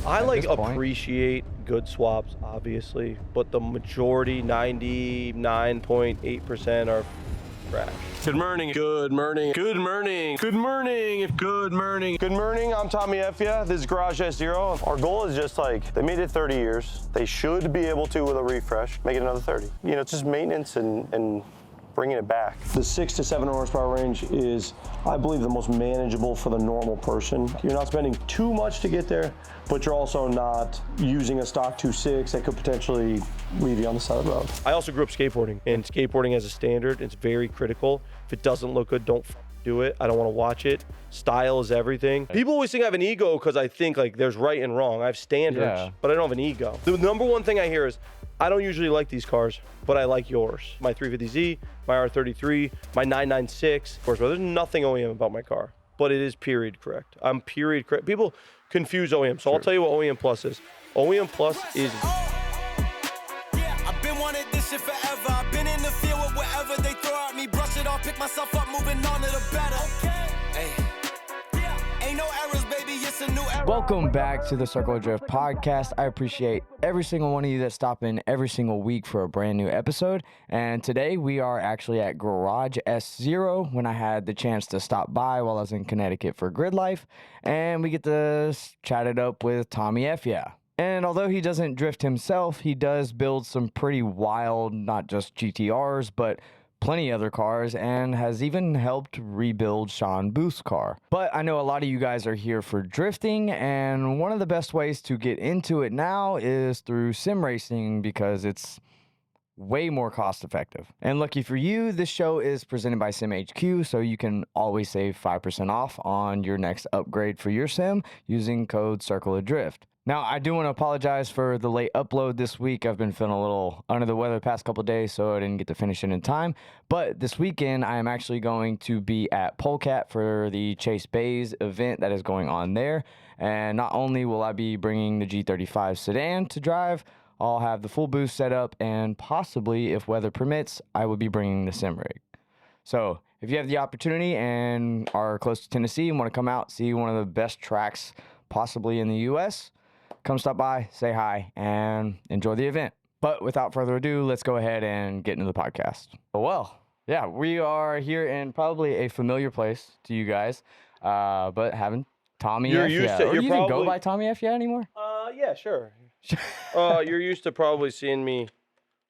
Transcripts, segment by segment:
I like appreciate good swaps, obviously, but the majority, 99.8% are trash. Good morning. Good morning. Good morning. Good morning. Good morning. Good morning, I'm TommyFYeah. This is Garageszero. Our goal is just like, they made it 30 years. They should be able to, with a refresh, make it another 30. You know, it's just maintenance and bringing it back. The 6 to 7 horsepower range is, I believe, the most manageable for the normal person. You're not spending too much to get there, but you're also not using a stock 2.6 that could potentially leave you on the side of the road. I also grew up skateboarding, and skateboarding as a standard, it's very critical. If it doesn't look good, don't do it. I don't want to watch it. Style is everything. People always think I have an ego because I think like there's right and wrong. I have standards, but I don't have an ego. The number one thing I hear is, I don't usually like these cars, but I like yours. My 350Z, my R33, my 996. Of course, there's nothing OEM about my car, but it is period correct. I'm period correct. People confuse OEM, so I'll tell you what OEM Plus is. OEM Plus is... Yeah, I've been wanting this shit forever. I've been in the field with whatever they throw at me. Brush it off, pick myself up, moving on to the better. Hey. Ain't no errors, baby, it's a new era. Welcome back to the Circle of Drift podcast. I appreciate every single one of you that stop in every single week for a brand new episode. And today we are actually at Garageszero when I had the chance to stop by while I was in Connecticut for Grid Life. And we get to chat it up with TommyFYeah. And although he doesn't drift himself, he does build some pretty wild, not just GTRs, but plenty other cars, and has even helped rebuild Sean Booth's car. But I know a lot of you guys are here for drifting, and one of the best ways to get into it now is through sim racing because it's way more cost effective. And lucky for you, this show is presented by SimHQ, so you can always save 5% off on your next upgrade for your sim using code CircleOfDrift. Now, I do want to apologize for the late upload this week. I've been feeling a little under the weather the past couple of days, so I didn't get to finish it in time. But this weekend, I am actually going to be at Polecat for the Chase Bays event that is going on there. And not only will I be bringing the G35 sedan to drive, I'll have the full boost set up, and possibly, if weather permits, I will be bringing the sim rig. So if you have the opportunity and are close to Tennessee and want to come out, see one of the best tracks possibly in the U.S., come stop by, say hi, and enjoy the event. But without further ado, let's go ahead and get into the podcast. Well, yeah, we are here in probably a familiar place to you guys, but having TommyFYeah. Do you even go by TommyFYeah anymore? Yeah, sure. You're used to probably seeing me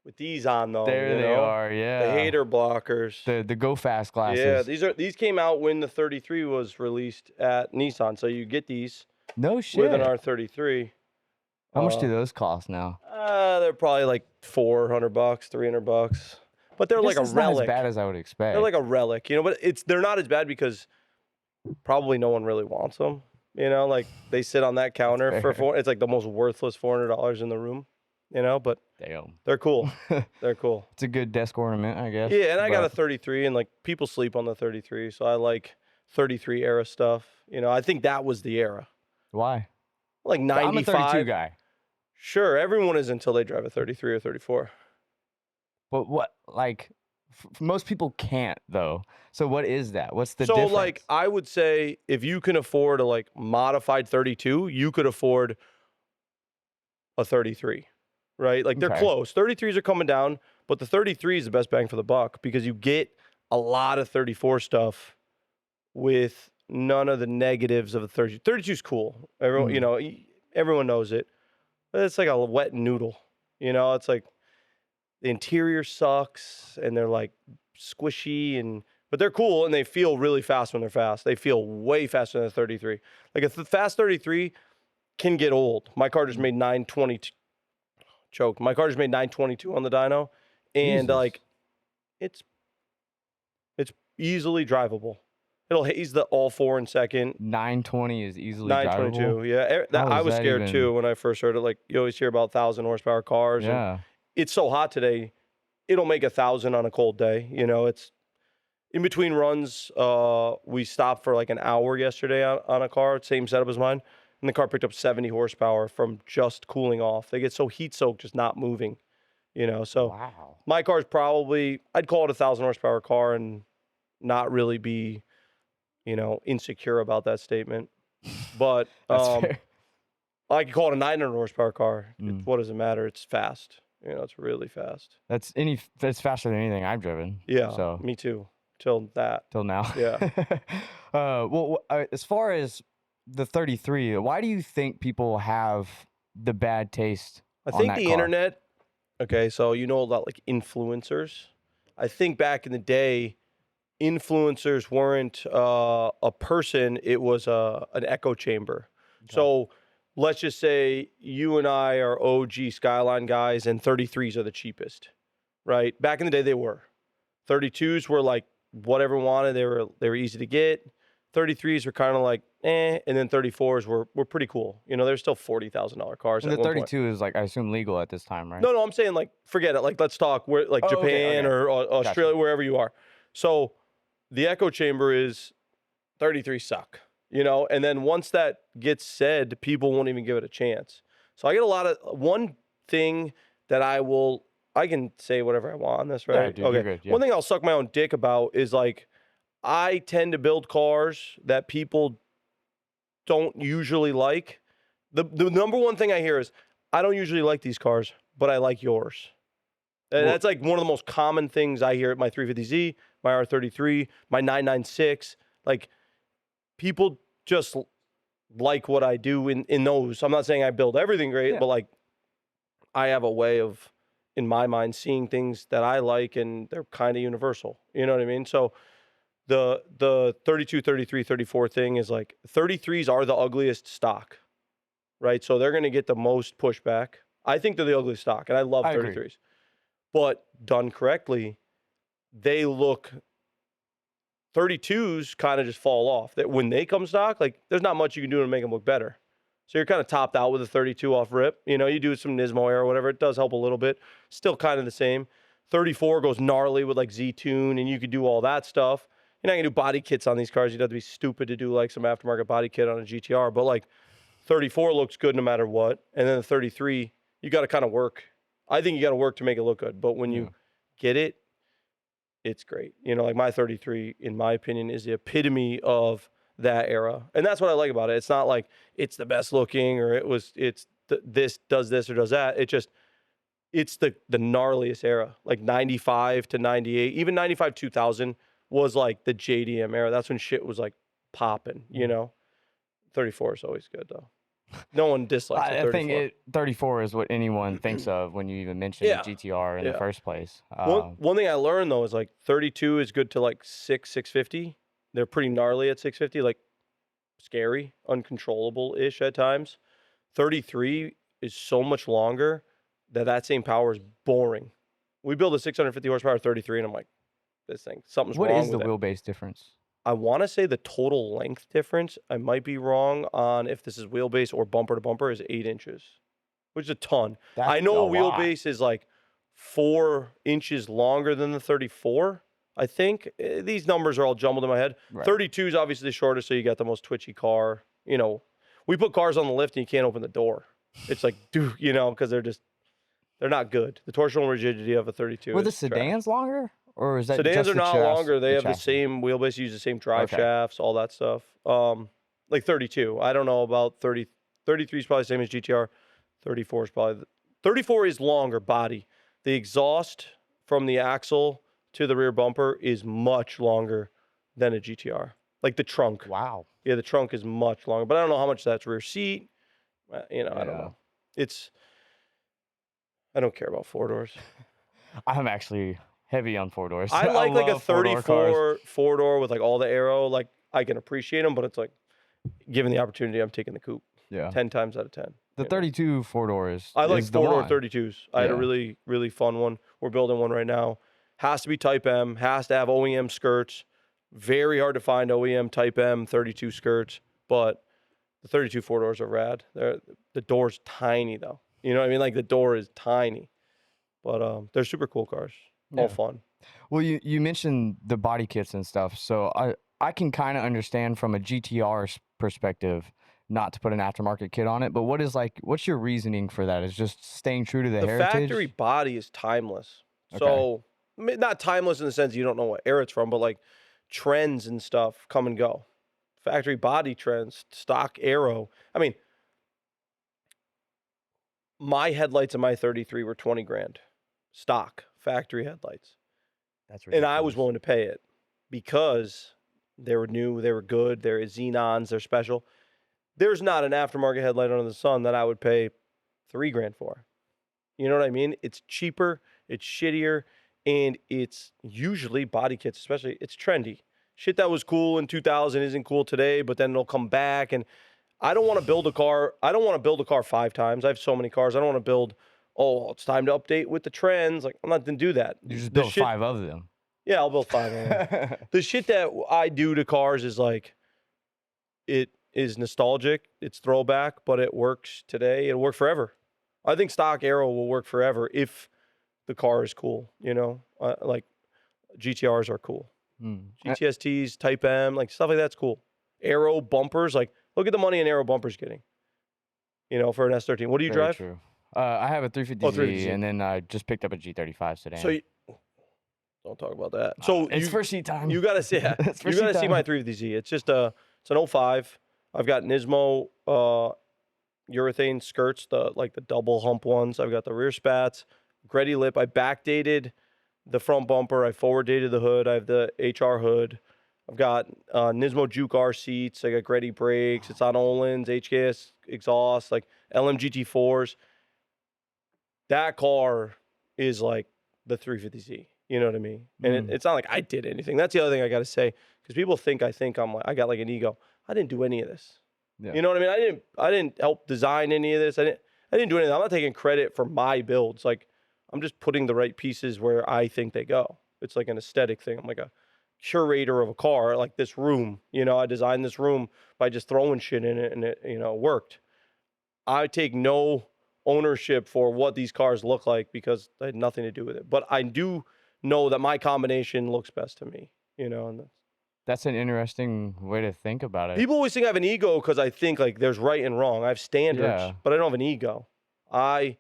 with these on though. There they are, yeah. The hater blockers. The Go Fast glasses. Yeah, these came out when the 33 was released at Nissan, so you get these. No shit. With an R33. How much do those cost now? They're probably like $400, $300, but they're like a relic. Not as bad as I would expect. They're like a relic, you know. But they're not as bad because probably no one really wants them. You know, like they sit on that counter for it's like the most worthless $400 in the room. You know, but damn, they're cool. They're cool. It's a good desk ornament, I guess. Yeah, and I got a 33, and like people sleep on the 33, so I like 33 era stuff. You know, I think that was the era. Why? Like 95. I'm a 32 guy. Sure, everyone is until they drive a 33 or 34. But what, like, most people can't, though. So what is that? What's the difference? So, like, I would say if you can afford a, like, modified 32, you could afford a 33, right? Like, they're close. 33s are coming down, but the 33 is the best bang for the buck because you get a lot of 34 stuff with none of the negatives of a 32. 32 is cool. Everyone, you know, everyone knows it. But it's like a wet noodle. You know, it's like the interior sucks and they're like squishy but they're cool and they feel really fast when they're fast. They feel way faster than a 33. Like a fast 33 can get old. My car just made 922. Choke. My car just made 922 on the dyno, and like it's easily drivable. It'll haze the all four in second. 920 is easily 922, drivable? Yeah. I was scared too when I first heard it. Like, you always hear about 1,000 horsepower cars. Yeah. And it's so hot today, it'll make 1,000 on a cold day. You know, it's in between runs. We stopped for like an hour yesterday on a car, same setup as mine. And the car picked up 70 horsepower from just cooling off. They get so heat soaked, just not moving. You know, so my car's probably, I'd call it a 1,000 horsepower car and not really be, you know, insecure about that statement. But I could call it a 900 horsepower car. What does it matter? It's fast. It's really fast. That's faster than anything I've driven. Yeah, So me too. Till now. Yeah. As far as the 33, why do you think people have the bad taste? I on think that the car? internet. Okay, so about like influencers. I think back in the day, influencers weren't a person; it was an echo chamber. Okay. So let's just say you and I are OG Skyline guys, and 33s are the cheapest, right? Back in the day, they were. 32s were like what everyone wanted. They were easy to get. 33s were kind of like and then 34s were pretty cool. They're still $40,000 cars. And at the one point. 32 is like, I assume, legal at this time, right? No, I'm saying like forget it. Like let's talk where like Japan okay. or Australia, Gotcha. wherever you are. So the echo chamber is 33 suck, and then once that gets said, people won't even give it a chance. So I get a lot of one thing that I can say whatever I want on this, right? Yeah, dude, okay. you're good, yeah. One thing I'll suck my own dick about is like I tend to build cars that people don't usually like. The number one thing I hear is I don't usually like these cars, but I like yours. And that's like one of the most common things I hear at my 350Z, my R33, my 996. Like people just like what I do in those. I'm not saying I build everything great, but like I have a way of, in my mind, seeing things that I like, and they're kind of universal. You know what I mean? So the 32, 33, 34 thing is like 33s are the ugliest stock, right? So they're going to get the most pushback. I think they're the ugliest stock, and I love 33s. But done correctly, they look 32s kind of just fall off. That when they come stock, like there's not much you can do to make them look better. So you're kind of topped out with a 32 off rip. You do some Nismo air or whatever. It does help a little bit. Still kind of the same. 34 goes gnarly with like Z-Tune, and you could do all that stuff. You're not going to do body kits on these cars. You'd have to be stupid to do like some aftermarket body kit on a GTR. But like 34 looks good no matter what. And then the 33, you got to kind of work. I think you got to work to make it look good. But when you get it, it's great. Like my 33, in my opinion, is the epitome of that era. And that's what I like about it. It's not like it's the best looking or this does this or does that. It's the gnarliest era. Like 95 to 98, even 95, 2000 was like the JDM era. That's when shit was like popping, 34 is always good though. No one dislikes a 34. I think 34 is what anyone thinks of when you even mention the GTR in the first place. One thing I learned though is like 32 is good to like 650. They're pretty gnarly at 650, like scary, uncontrollable-ish at times. 33 is so much longer that same power is boring. We build a 650 horsepower 33 and I'm like, something's wrong with it. What is the wheelbase difference? I want to say the total length difference, I might be wrong on if this is wheelbase or bumper to bumper, is 8 inches, which is a ton. I know a wheelbase is like 4 inches longer than the 34, I think. These numbers are all jumbled in my head. Right. 32 is obviously the shortest, so you got the most twitchy car. We put cars on the lift and you can't open the door. It's like, dude, because they're not good. The torsional rigidity of a 32 Were the sedans longer? Or is that sedans just are not longer. They have the chassis? same wheelbase, use the same drive shafts, all that stuff. Like 32. I don't know about 30. 33 is probably the same as GTR. 34 is probably 34 is longer body. The exhaust from the axle to the rear bumper is much longer than a GTR. Like the trunk. Wow. Yeah, the trunk is much longer, but I don't know how much that's rear seat. I don't know. I don't care about 4-doors. I'm actually heavy on 4-doors. I like a 34 4-door 4-door with like all the aero. Like I can appreciate them, but it's like given the opportunity, I'm taking the coupe. Yeah. 10 times out of 10. The 32 4-doors. I like is the 4-door one. 32s. I had a really, really fun one. We're building one right now. Has to be Type M. Has to have OEM skirts. Very hard to find OEM Type M 32 skirts, but the 32 4-doors are rad. The door's tiny though. You know what I mean? Like the door is tiny, but they're super cool cars. All fun. Well, you mentioned the body kits and stuff, so I can kind of understand from a GTR perspective not to put an aftermarket kit on it. But what's your reasoning for that? Is just staying true to the heritage? The factory body is timeless. So not timeless in the sense you don't know what era it's from, but like trends and stuff come and go. Factory body trends, stock aero. I mean, my headlights in my 33 were 20 grand, stock factory headlights. That's And I was ridiculous. willing to pay it because they were new, they were good, they're xenons, they're special. There's not an aftermarket headlight under the sun that I would pay 3 grand for. You know what I mean? It's cheaper, it's shittier, and it's usually body kits, especially, it's trendy. Shit that was cool in 2000 isn't cool today, but then it'll come back. And I don't want to build a car. I don't want to build a car 5 times. I have so many cars. I don't want to build, oh, it's time to update with the trends. Like, I'm not going to do that. You just The built shit- 5 of them. Yeah, I'll build 5 of them. The shit that I do to cars is like, it is nostalgic, it's throwback, but it works today. It'll work forever. I think stock aero will work forever if the car is cool, you know? Like GTRs are cool. GTSTs, Type M, like stuff like that's cool. Aero bumpers, like look at the money an aero bumper's getting. You know, for an S13. What do you Very drive? true. I have a 350Z, 350Z. and then I just picked up a G35 sedan. So don't talk about that. So it's for seat time. You gotta see it. It's for You gotta seat see time. my 350Z. It's just it's an 05. I've got Nismo urethane skirts, the double hump ones. I've got the rear spats, Gretty lip. I backdated the front bumper. I forward dated the hood. I have the HR hood. I've got Nismo Juke R seats. I got Gretty brakes. It's on Olin's, HKS exhaust, like LMGT4s. That car is like the 350Z. You know what I mean? And it's not like I did anything. That's the other thing I got to say, because people think I got like an ego. I didn't do any of this. Yeah. You know what I mean? I didn't help design any of this. I didn't do anything. I'm not taking credit for my builds. Like, I'm just putting the right pieces where I think they go. It's like an aesthetic thing. I'm like a curator of a car, like this room. You know, I designed this room by just throwing shit in it, and it, you know, worked. I take no ownership for what these cars look like because I had nothing to do with it. But I do know that my combination looks best to me. You know, and That's an interesting way to think about it. people always think I have an ego because I think like there's right and wrong. I have standards, Yeah. but I don't have an ego. I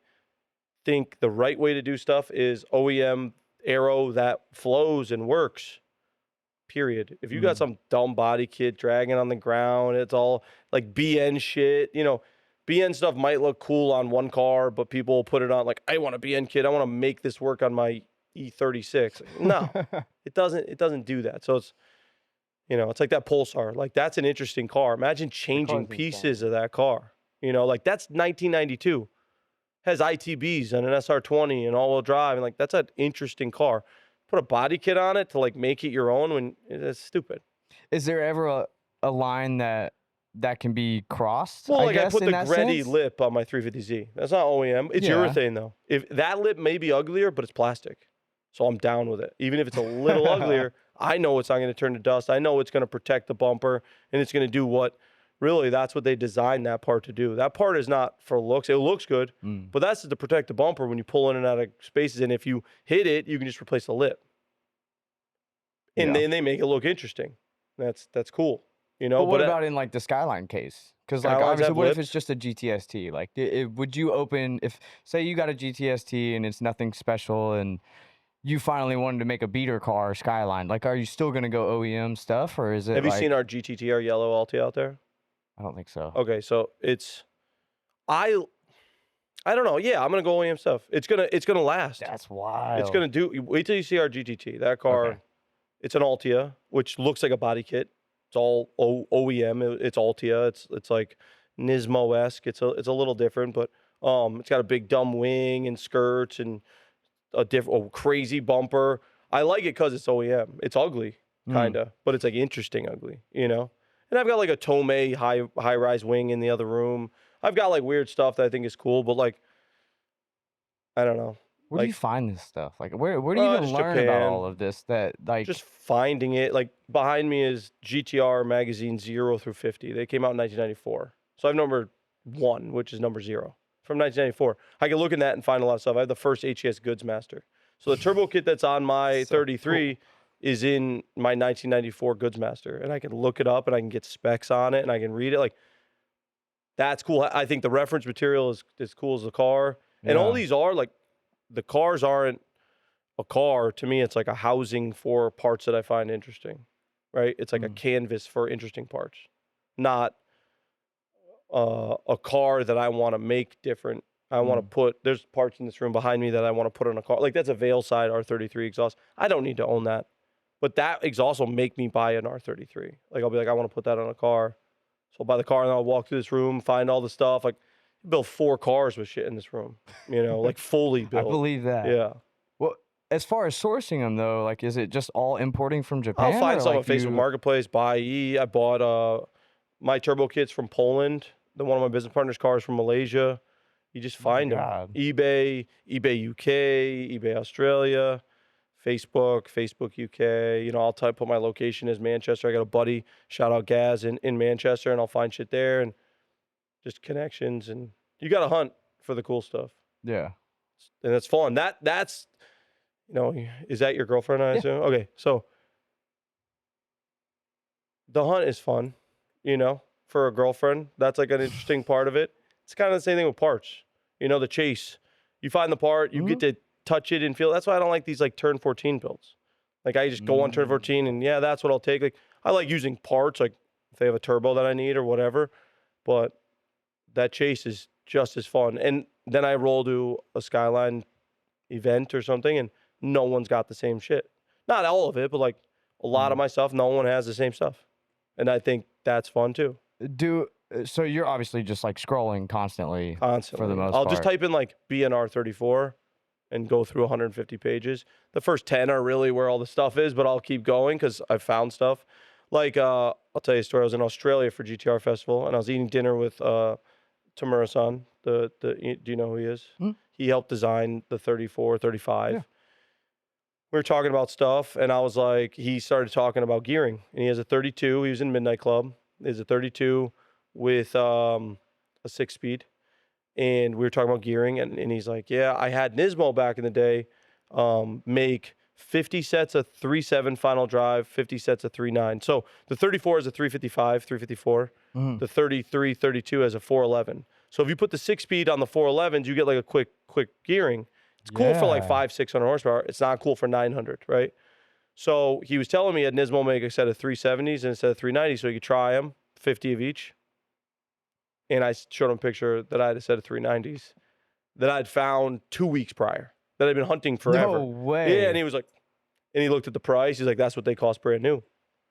think the right way to do stuff is OEM aero that flows and works. Period. If you got some dumb body kit dragging on the ground, it's all like BN shit. You know, BN stuff might look cool on one car, but people will put it on like, I want a BN kit. I want to make this work on my E36. No, it doesn't. It doesn't do that. So it's, you know, it's like that Pulsar. Like, that's an interesting car. Imagine changing pieces of that car. You know, like that's 1992. Has ITBs and an SR20 and all-wheel drive. And like, that's an interesting car. Put a body kit on it to like make it your own when it's stupid. Is there ever a line that can be crossed? Well, like I guess, put in the that Gretty sense? lip on my 350Z. That's not OEM. It's Yeah. urethane though. If that lip may be uglier, but it's plastic. So I'm down with it. Even if it's a little uglier, I know it's not going to turn to dust. I know it's going to protect the bumper, and it's going to do what, really, that's what they designed that part to do. That part is not for looks. It looks good, but that's to protect the bumper when you pull in and out of spaces. And if you hit it, you can just replace the lip. And then they make it look interesting. That's cool. You know, But what about in like the Skyline case? Because like Skylines obviously, have what if lips? it's just a GTST? Like, would you open if say you got a GTST and it's nothing special and you finally wanted to make a beater car Skyline? Like, are you still gonna go OEM stuff or is it? Have you like, seen our GTT, our yellow Altia out there? I don't think so. Okay, so it's I don't know. Yeah, I'm gonna go OEM stuff. It's gonna last. That's wild. It's gonna do. Wait till you see our GTT. That car, Okay. it's an Altia, which looks like a body kit. It's all OEM. It's Altia. It's like Nismo-esque. It's a little different, but it's got a big dumb wing and skirts and a crazy bumper. I like it because it's OEM. It's ugly, kinda, but it's like interesting ugly, you know. And I've got like a Tomei high rise wing in the other room. I've got like weird stuff that I think is cool, but like, I don't know. Where do like- you find this stuff? Like, where do you even just learn about Japan. all of this? That like Just finding it. Like behind me is GTR magazine 0 through 50. They came out in 1994. So I have number 1, which is number 0 from 1994. I can look in that and find a lot of stuff. I have the first HES Goods Master. So the turbo kit that's on my 33 is in my 1994 Goods Master, and I can look it up and I can get specs on it and I can read it. Like, that's cool. I think the reference material is as cool as the car. And all Yeah. these are like, the cars aren't a car. To me, it's like a housing for parts that I find interesting, right? It's like a canvas for interesting parts, not a car that I want to make different. I want to put, there's parts in this room behind me that I want to put on a car. Like that's a Veil side R33 exhaust. I don't need to own that. But that exhaust will make me buy an R33. Like I'll be like, I want to put that on a car. So I'll buy the car and I'll walk through this room, find all the stuff. Like build 4 cars with shit in this room, like fully built. I believe that. Yeah. Well, as far as sourcing them though, like is it just all importing from Japan? I'll find some on like Facebook Marketplace, buy. I bought my turbo kits from Poland. Then one of my business partner's cars from Malaysia. You just find them. eBay UK, eBay Australia, Facebook UK. I'll put my location as Manchester. I got a buddy, shout out Gaz in Manchester, and I'll find shit there and just connections. And you got to hunt for the cool stuff. Yeah. And it's fun. That's, is that your girlfriend, I assume? Okay, so the hunt is fun, for a girlfriend. That's like an interesting part of it. It's kind of the same thing with parts. The chase. You find the part, you get to touch it and feel. That's why I don't like these like turn 14 builds. Like I just go on turn 14 and that's what I'll take. Like I like using parts, like if they have a turbo that I need or whatever. But that chase is just as fun. And then I roll to a Skyline event or something and no one's got the same shit. Not all of it, but like a lot of my stuff, no one has the same stuff. And I think that's fun too. So you're obviously just like scrolling constantly. For the most part. I'll just type in like BNR 34 and go through 150 pages. The first 10 are really where all the stuff is, but I'll keep going because I've found stuff. Like, I'll tell you a story. I was in Australia for GTR Festival and I was eating dinner with Tamura-san. Do you know who he is? He helped design the 34, 35. Yeah. We were talking about stuff and I was like, he started talking about gearing and he has a 32. He was in Midnight Club. He has a 32 with a 6-speed. And we were talking about gearing and he's like, yeah, I had Nismo back in the day make 50 sets of 3.7 final drive, 50 sets of 3.9. So the 34 is a 355, 354. The 33, 32 has a 411. So if you put the 6-speed on the 411s, you get like a quick gearing. It's cool for like 500-600 horsepower. It's not cool for 900, right? So he was telling me at Nismo make a set of 370s and a set of 390s so he could try them, 50 of each. And I showed him a picture that I had a set of 390s that I'd found 2 weeks prior, that I'd been hunting forever. No way. Yeah, and he was like, and he looked at the price. He's like, that's what they cost brand new.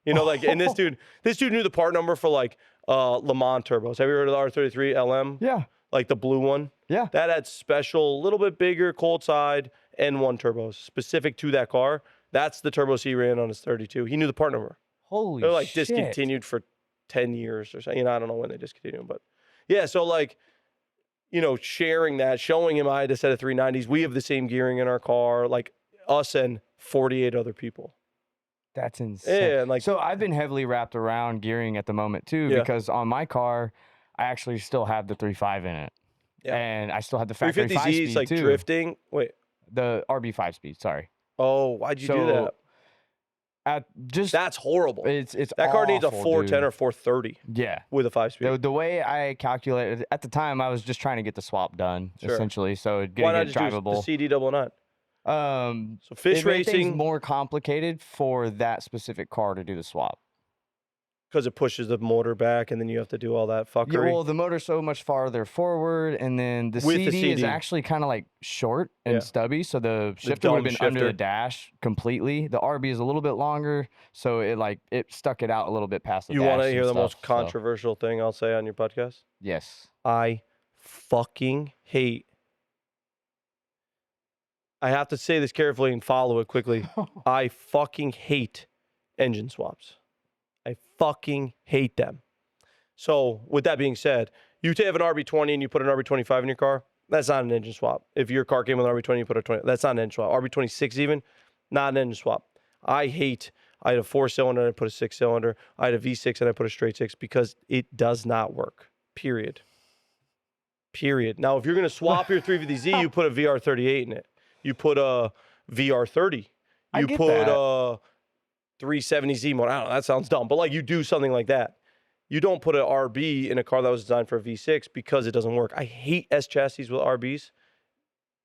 Like, and this dude knew the part number for like Le Mans turbos. Have you heard of the R33 LM? Yeah. Like the blue one? Yeah. That had special, little bit bigger, cold side N1 turbos specific to that car. That's the turbos he ran on his 32. He knew the part number. Holy They're like shit. discontinued for 10 years or something. I don't know when they discontinued, but yeah. So like, sharing that, showing him I had a set of 390s. We have the same gearing in our car, like us and 48 other people. That's insane. Yeah, and like, so I've been heavily wrapped around gearing at the moment too, because on my car, I actually still have the 3.5 in it. Yeah. And I still have the factory 5 speed is like too. drifting. Wait. The RB 5 speed, sorry. Oh, why'd you do that? That's horrible. It's that car needs a awful, 410 dude. or 430. Yeah, with a 5-speed. The way I calculated at the time, I was just trying to get the swap done, essentially. So getting Why not it just drivable. Do the CD999? So fish racing is more complicated for that specific car to do the swap. Because it pushes the motor back, and then you have to do all that fuckery. Yeah, well, the motor's so much farther forward, and then the CD is actually kind of like short and stubby, so the shifter would have been under the dash completely. The RB is a little bit longer, so it stuck it out a little bit past the dash. You want to hear the most controversial thing I'll say on your podcast? Yes. I fucking hate. I have to say this carefully and follow it quickly. I fucking hate engine swaps. I fucking hate them. So with that being said, you have an RB20 and you put an RB25 in your car, that's not an engine swap. If your car came with an RB20, you put a 20, that's not an engine swap. RB26 even, not an engine swap. I had a 4-cylinder and I put a 6-cylinder. I had a V6 and I put a straight 6 because it does not work, period. Now, if you're going to swap your 350Z, you put a VR38 in it. You put a VR30. You put a 370Z motor. I don't know, that sounds dumb, but like you do something like that. You don't put an RB in a car that was designed for a V6 because it doesn't work. I hate S chassis with RBs.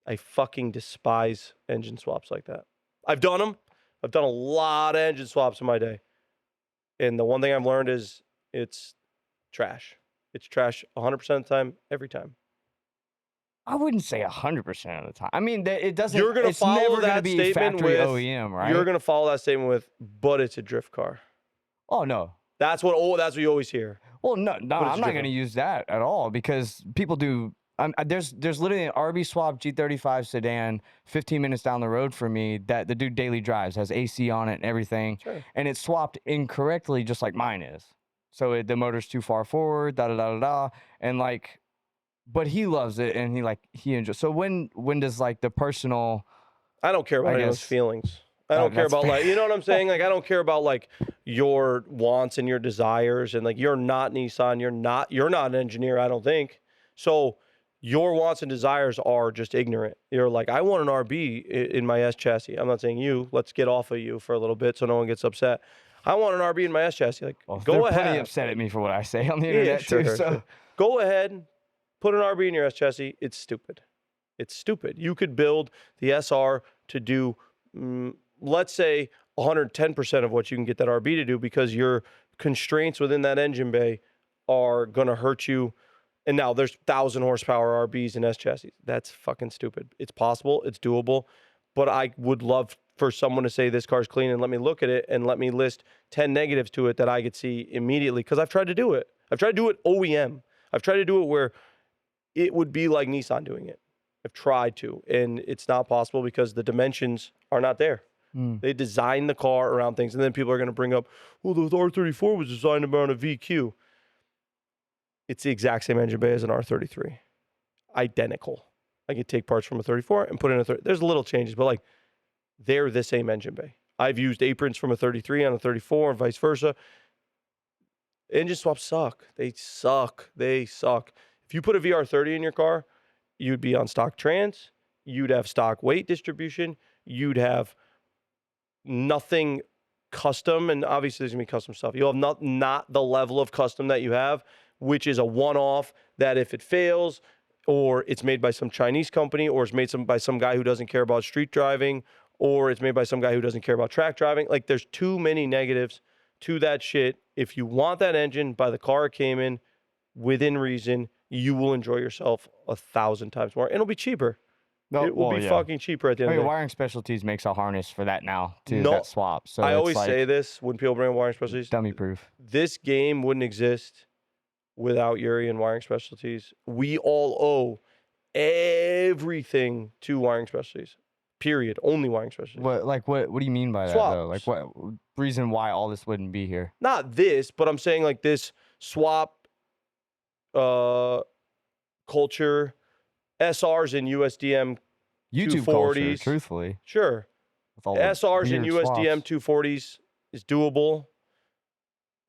I fucking despise engine swaps like that. I've done them. I've done a lot of engine swaps in my day. And the one thing I've learned is it's trash. It's trash 100% of the time, every time. I wouldn't say 100% of the time. I mean, it doesn't. You're gonna it's follow never gonna that be statement factory with OEM, right? You're gonna follow that statement with, but it's a drift car. Oh no. That's what you always hear. Well, no, it's I'm not driven. going to use that at all because people do. There's literally an RB swap G35 sedan 15 minutes down the road from me that the dude daily drives, has AC on it and everything, Sure. and it's swapped incorrectly just like mine is. So the motor's too far forward, da da da da da, and like, but he loves it and he enjoys. So when does like the personal? I don't care about anyone's feelings. I don't care about like, you know what I'm saying? Like, I don't care about like your wants and your desires, and like, you're not Nissan, you're not an engineer, I don't think. So your wants and desires are just ignorant. You're like, I want an RB in my S chassis. I'm not saying you. Let's get off of you for a little bit so no one gets upset. I want an RB in my S chassis. Like, go ahead. Plenty upset at me for what I say on the internet too. So go ahead, put an RB in your S chassis. It's stupid. It's stupid. You could build the SR to do, let's say, 110% of what you can get that RB to do, because your constraints within that engine bay are going to hurt you. And now there's 1,000 horsepower RBs in S chassis. That's fucking stupid. It's possible. It's doable. But I would love for someone to say this car's clean and let me look at it and let me list 10 negatives to it that I could see immediately, because I've tried to do it. I've tried to do it OEM. I've tried to do it where it would be like Nissan doing it. I've tried to, and it's not possible because the dimensions are not there. They designed the car around things, and then people are going to bring up, well, the R34 was designed around a VQ. It's the exact same engine bay as an R33. Identical. I could take parts from a 34 and put in a 30. There's little changes, but like, they're the same engine bay. I've used aprons from a 33 on a 34 and vice versa. Engine swaps suck. They suck. If you put a VR30 in your car, you'd be on stock trans, you'd have stock weight distribution, you'd have nothing custom, and obviously there's gonna be custom stuff. You'll have not the level of custom that you have, which is a one-off that if it fails, or it's made by some Chinese company, or it's made by some guy who doesn't care about street driving, or it's made by some guy who doesn't care about track driving. Like, there's too many negatives to that shit. If you want that engine, buy the car it came in within reason. You will enjoy yourself 1,000 times more. And it'll be cheaper. It will be fucking cheaper at the end of the day. Wiring Specialties makes a harness for that now, too, that swap. So I always say this when people bring up Wiring Specialties. Dummy proof. This game wouldn't exist without Yuri and Wiring Specialties. We all owe everything to Wiring Specialties. Period. Only Wiring Specialties. What do you mean by that, though? Like, what reason why all this wouldn't be here? Not this, but I'm saying like this swap culture, SRs and USDM YouTube 240s. culture, truthfully. Sure. SRs and USDM 240s is doable.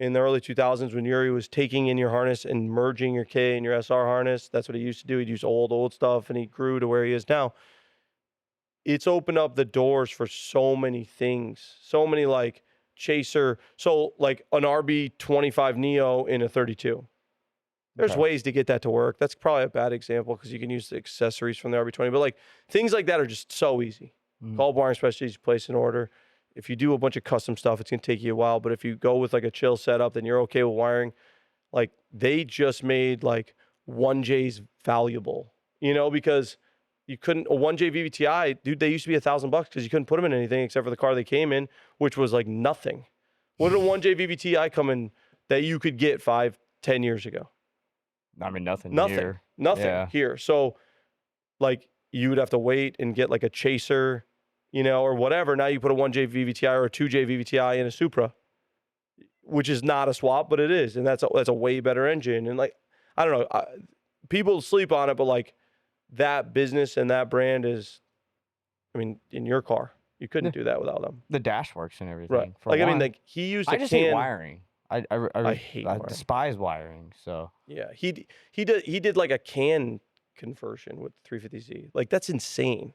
In the early 2000s, when Yuri was taking in your harness and merging your K and your SR harness, that's what he used to do. He'd use old stuff, and he grew to where he is now. It's opened up the doors for so many things, so many like chaser. So like an RB25 Neo in a 32. There's ways to get that to work. That's probably a bad example because you can use the accessories from the RB20, but like things like that are just so easy. Call Wiring Specialties, place an order. If you do a bunch of custom stuff, it's going to take you a while, but if you go with like a chill setup, then you're okay with wiring. Like, they just made like 1Js valuable, because you couldn't, a 1J VVTi, dude, they used to be $1,000 because you couldn't put them in anything except for the car they came in, which was like nothing. What did a 1J VVTi come in that you could get 5-10 years ago? I mean, nothing here. So like, you would have to wait and get like a chaser, or whatever. Now you put a 1J VVTi or a 2J VVTi in a Supra, which is not a swap, but it is. And that's a way better engine. And like, I don't know, people sleep on it, but like, that business and that brand is, in your car, you couldn't do that without them. The dash works and everything. Right. Like, like he used I just hate wiring. I hate wiring. despise wiring. So yeah, he did like a CAN conversion with 350Z. Like, that's insane.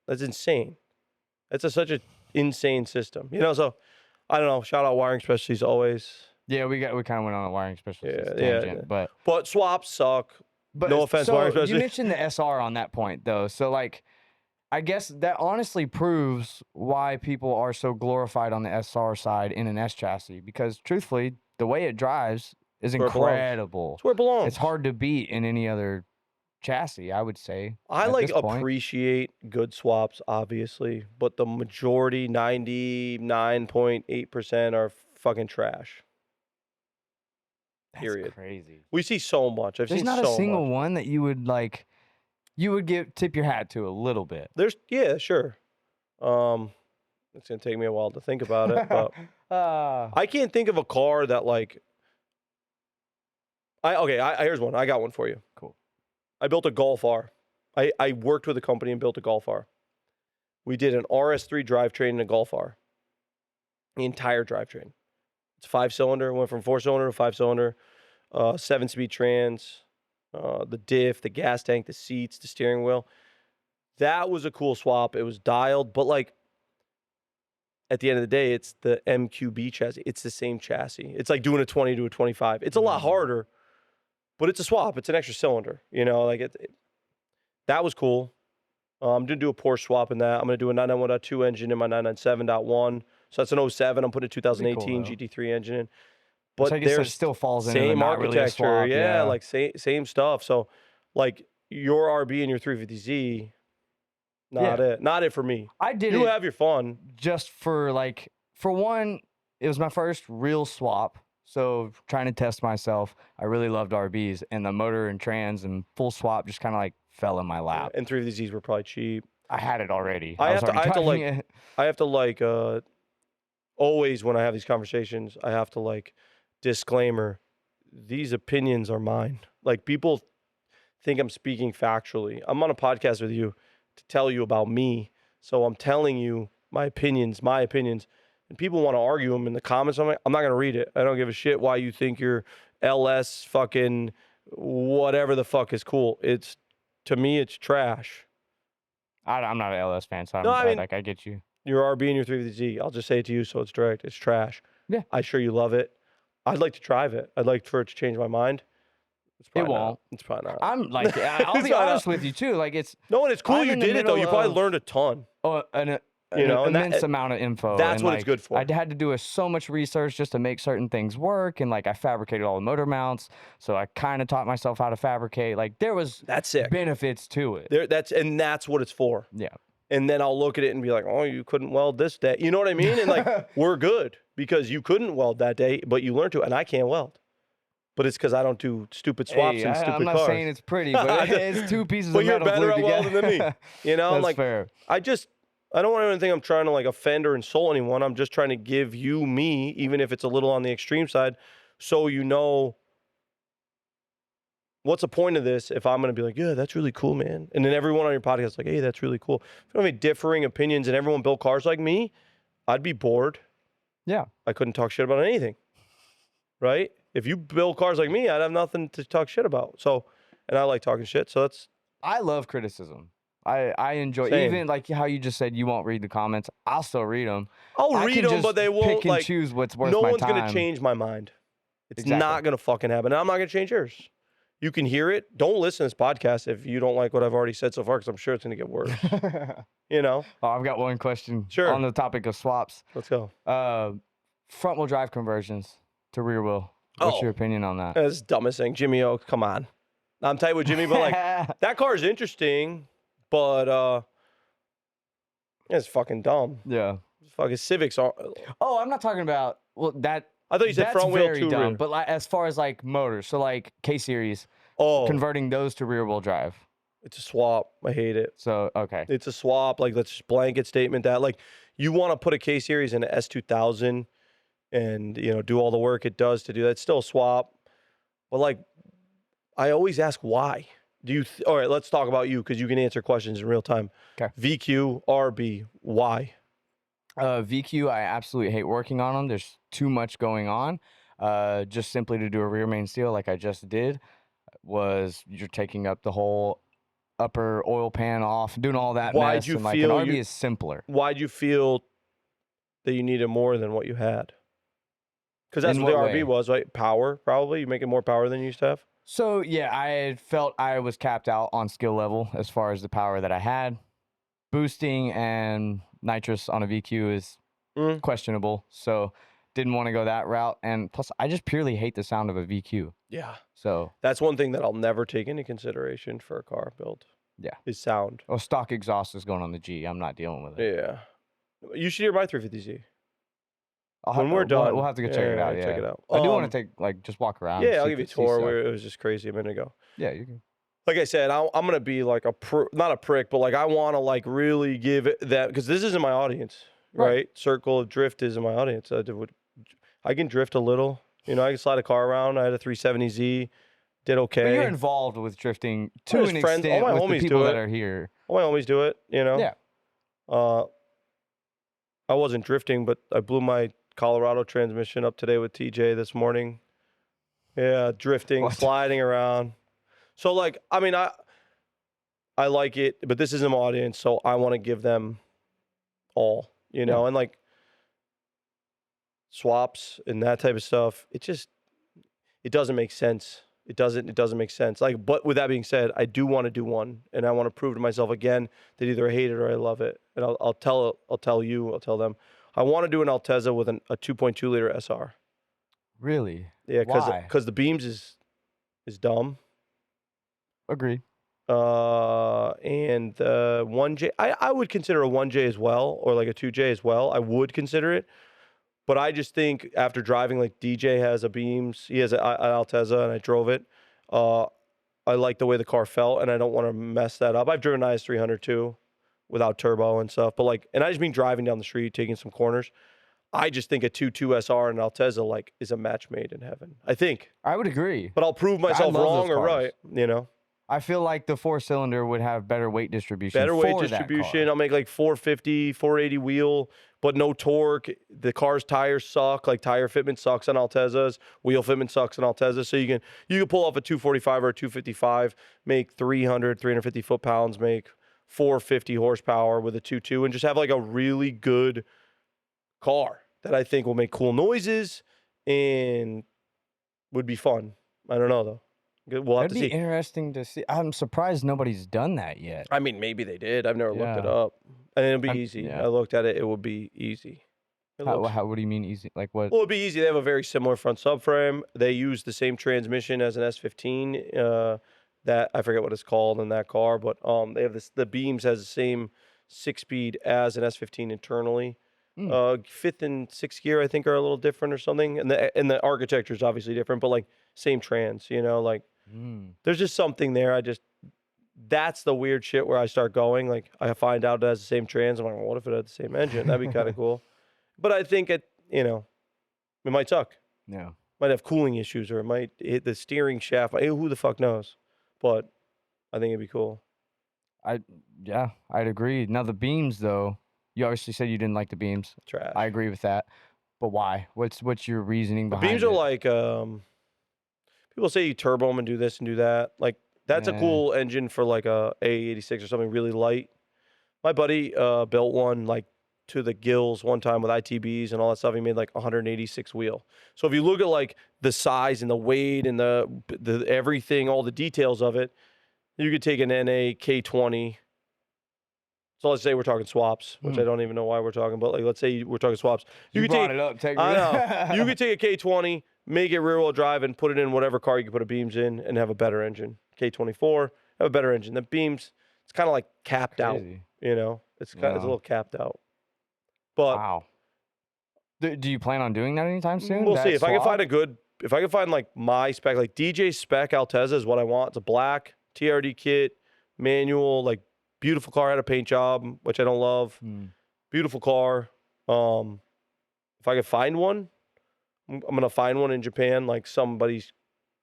That's such an insane system. So I don't know. Shout out Wiring Specialties always. Yeah, we kind of went on a Wiring Specialties tangent, but swaps suck. But no offense, Wiring Specialties. You mentioned the SR on that point though. So like, I guess that honestly proves why people are so glorified on the SR side in an S chassis, because truthfully, the way it drives is incredible. It's where it belongs. It's hard to beat in any other chassis, I would say. I at like this point. appreciate good swaps, obviously, but the majority, 99.8%, are fucking trash. That's Period. crazy. We see so much. I've There's seen not so a single much. one that you would like. You would tip your hat to a little bit. Yeah, sure. It's gonna take me a while to think about it, but I can't think of a car that like. Here's one. I got one for you. Cool. I built a Golf R. I worked with a company and built a Golf R. We did an RS3 drivetrain and a Golf R. The entire drivetrain. It's 5-cylinder. Went from 4-cylinder to 5-cylinder. 7-speed trans. The diff, the gas tank, the seats, the steering wheel. That was a cool swap. It was dialed, but like at the end of the day, it's the MQB chassis. It's the same chassis. It's like doing a 20 to a 25. It's a lot harder, but it's a swap. It's an extra cylinder. You know, like that was cool. I'm going to do a Porsche swap in that. I'm going to do a 991.2 engine in my 997.1. So that's an 07. I'm putting a 2018 cool, GT3 engine in. But so I guess it still falls into the same not really a architecture. swap, yeah, like same stuff. So like your RB and your 350Z, not it for me. I did You it have your fun. just for one, it was my first real swap. So trying to test myself, I really loved RBs, and the motor and trans and full swap just kind of like fell in my lap. And 350Zs were probably cheap. I had it already. I was have to already like driving it. I have to like always when I have these conversations, I have to like disclaimer, these opinions are mine. Like people think I'm speaking factually. I'm on a podcast with you to tell you about me. So I'm telling you my opinions. And people want to argue them in the comments. I'm not going to read it. I don't give a shit why you think your LS fucking whatever the fuck is cool. To me, it's trash. I'm not an LS fan, so I get you. Your RB and your 350Z, I'll just say it to you so it's direct. It's trash. Yeah. I'm sure you love it. I'd like to drive it. I'd like for it to change my mind. It won't. It's probably not. I'm like, I'll It's be not honest with you too. Like it's No, and it's cool I'm you in the did it though. You middle probably of- learned a ton. an and immense amount of info. that's and, what it's like, good for. I had to do so much research just to make certain things work, and like I fabricated all the motor mounts, so I kind of taught myself how to fabricate. Like there was That's sick. benefits to it. That's what it's for. Yeah. And then I'll look at it and be like, oh, you couldn't weld this day. You know what I mean? And like, we're good because you couldn't weld that day, but you learned to, and I can't weld. But it's because I don't do stupid swaps Hey, and stupid I'm not cars. saying it's pretty, but it's two pieces But of you're metal better glued at welding together. than me. You know, That's like fair. I don't want anyone to think I'm trying to like offend or insult anyone. I'm just trying to give you me, even if it's a little on the extreme side, so you know what's the point of this if I'm going to be like, yeah, that's really cool, man. And then everyone on your podcast is like, hey, that's really cool. If you have any differing opinions and everyone built cars like me, I'd be bored. Yeah. I couldn't talk shit about anything. Right? If you build cars like me, I'd have nothing to talk shit about. So, and I like talking shit. So I love criticism. I enjoy Same. even like how you just said you won't read the comments. I'll still read them. I'll I read can them, just but they won't pick and like choose what's worth no my one's time. going to change my mind. It's Exactly. not going to fucking happen. And I'm not going to change yours. You can hear it. Don't listen to this podcast if you don't like what I've already said so far, because I'm sure it's going to get worse. You know? Oh, I've got one question. Sure. On the topic of swaps. Let's go. Front wheel drive conversions to rear wheel. What's your opinion on that? That's the dumbest thing. Jimmy O, come on. I'm tight with Jimmy, but like that car is interesting, but it's fucking dumb. Yeah. Fucking Civics are. Oh, I'm not talking about that. I thought you said That's front wheel very to dumb. rear. But like, as far as like motors, so like K series, converting those to rear wheel drive. It's a swap. I hate it. So okay. It's a swap. Like, let's just blanket statement that like you want to put a K series in an S2000 and do all the work it does to do that. It's still a swap. But like, I always ask why. All right, let's talk about you because you can answer questions in real time. Okay. VQ, RB, why? VQ, I absolutely hate working on them. There's too much going on. Just simply to do a rear main seal like I just did you're taking up the whole upper oil pan off, doing all that Why'd mess. you and like feel an RB is simpler. Why'd you feel that you needed more than what you had? Because that's In what the what RB way? was, right? Power, probably. You making more power than you used to have? So yeah, I had felt I was capped out on skill level as far as the power that I had. Boosting and nitrous on a VQ is questionable. So didn't want to go that route. And plus, I just purely hate the sound of a VQ. Yeah. So That's one thing that I'll never take into consideration for a car build. Yeah. Is sound. well, stock exhaust is going on the G. I'm not dealing with it. Yeah. You should hear my 350Z. When we're done. we'll have to go check it out. Yeah, check it out. I do want to take just walk around. Yeah, I'll see give you a see tour. stuff. Where it was just crazy a minute ago. Yeah, you can. Like I said, I'm gonna be like not a prick, but like I want to like really give it that because this isn't my audience, right? Circle of Drift isn't my audience. I can drift a little, I can slide a car around. I had a 370Z, did okay. But you're involved with drifting to Well, an his friends- extent all my with the homies people do that it. are here. All my homies do it, Yeah. I wasn't drifting, but I blew my Colorado transmission up today with TJ this morning. Yeah, drifting, What? sliding around. So like, I mean, I like it, but this isn't my audience, so I want to give them all, and like swaps and that type of stuff. It doesn't make sense. It doesn't make sense. Like, but with that being said, I do want to do one, and I want to prove to myself again that either I hate it or I love it. And I'll tell them. I want to do an Altezza with a 2.2 liter SR. Really? Yeah, Why? because the beams is dumb. Agreed. And the 1J, I would consider a 1J as well, or like a 2J as well. I would consider it. But I just think after driving, like DJ has a beams, he has an Altezza, and I drove it. I like the way the car felt, and I don't want to mess that up. I've driven an IS300 too, without turbo and stuff. But like, and I just mean driving down the street, taking some corners. I just think a 2.2 SR and Altezza like is a match made in heaven. I think. I would agree. But I'll prove myself love wrong those or cars. right. I feel like the 4-cylinder would have better weight distribution. Better weight for that distribution. car. I'll make like 450, 480 wheel, but no torque. The car's tires suck. Like tire fitment sucks on Altezzas. Wheel fitment sucks on Altezza. So you can pull off a 245 or a 255, make 350 foot-pounds, make 450 horsepower with a 2.2, and just have like a really good car that I think will make cool noises and would be fun. I don't know though. We'll have That'd to be see. interesting to see. I'm surprised nobody's done that yet. I mean, maybe they did. I've never looked it Yeah. up. And it'll be I'm- easy. yeah. I looked at it. It would be easy. It looks- What do you mean easy? Like what? Well, it'd be easy. They have a very similar front subframe. They use the same transmission as an S15. That I forget what it's called in that car, but they have this. The beams has the same 6-speed as an S15 internally. Fifth and sixth gear I think are a little different or something, and the architecture is obviously different, but like same trans. Like there's just something there. That's the weird shit where I start going. Like I find out it has the same trans. I'm like, well, what if it had the same engine? That'd be kind of cool. But I think it might suck. Yeah. Might have cooling issues, or it might hit the steering shaft. Who the fuck knows? But I think it'd be cool. I'd agree. Now the beams though, you obviously said you didn't like the beams. Trash. I agree with that. But why? What's your reasoning The behind beams it? are like people say you turbo them and do this and do that. Like that's a Yeah. cool engine for like a A86 or something really light. My buddy built one like to the gills one time with ITBs and all that stuff. He made like 186 wheel. So if you look at like the size and the weight and the everything, all the details of it, you could take an NA K20. So let's say we're talking swaps, which I don't even know why we're talking, but like let's say we're talking swaps. You could brought take, it up. Take I know. You could take a K20, make it rear-wheel drive, and put it in whatever car you can put a beams in, and have a better engine. K24, have a better engine. The beams, it's kind of like capped Crazy. out. It's kind of it's a Wow. little capped out. But Wow. Do you plan on doing that anytime soon? we'll That see if I can swap? find if I can find like my spec, like DJ spec Altezza is what I want. It's a black TRD kit, manual, like beautiful car, had a paint job, which I don't love. Beautiful car. If I could find one, I'm gonna find one in Japan, like somebody's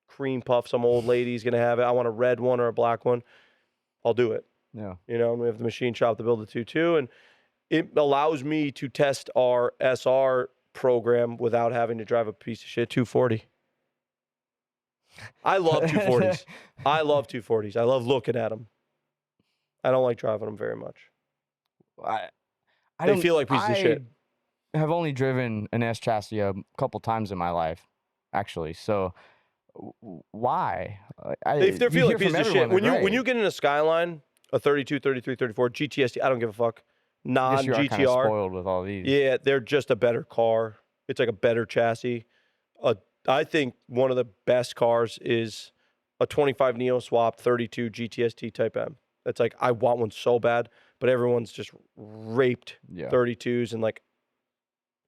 cream puff, some old lady's gonna have it. I want a red one or a black one. I'll do it. Yeah. And we have the machine shop to build the 2.2, and it allows me to test our SR program without having to drive a piece of shit 240. I love 240s. I love 240s. I love looking at them. I don't like driving them very much. I They don't- feel like pieces of shit. I have only driven an S chassis a couple times in my life, actually. So why? They feel like pieces of shit. When you you get in a Skyline, a 32, 33, 34, GTS, I don't give a fuck. I guess you are kind of Non-GTR. spoiled with all these. Yeah, they're just a better car. It's like a better chassis. I think one of the best cars is a 25 Neo swap 32 GTST Type M. That's like, I want one so bad, but everyone's just raped 32s, and like,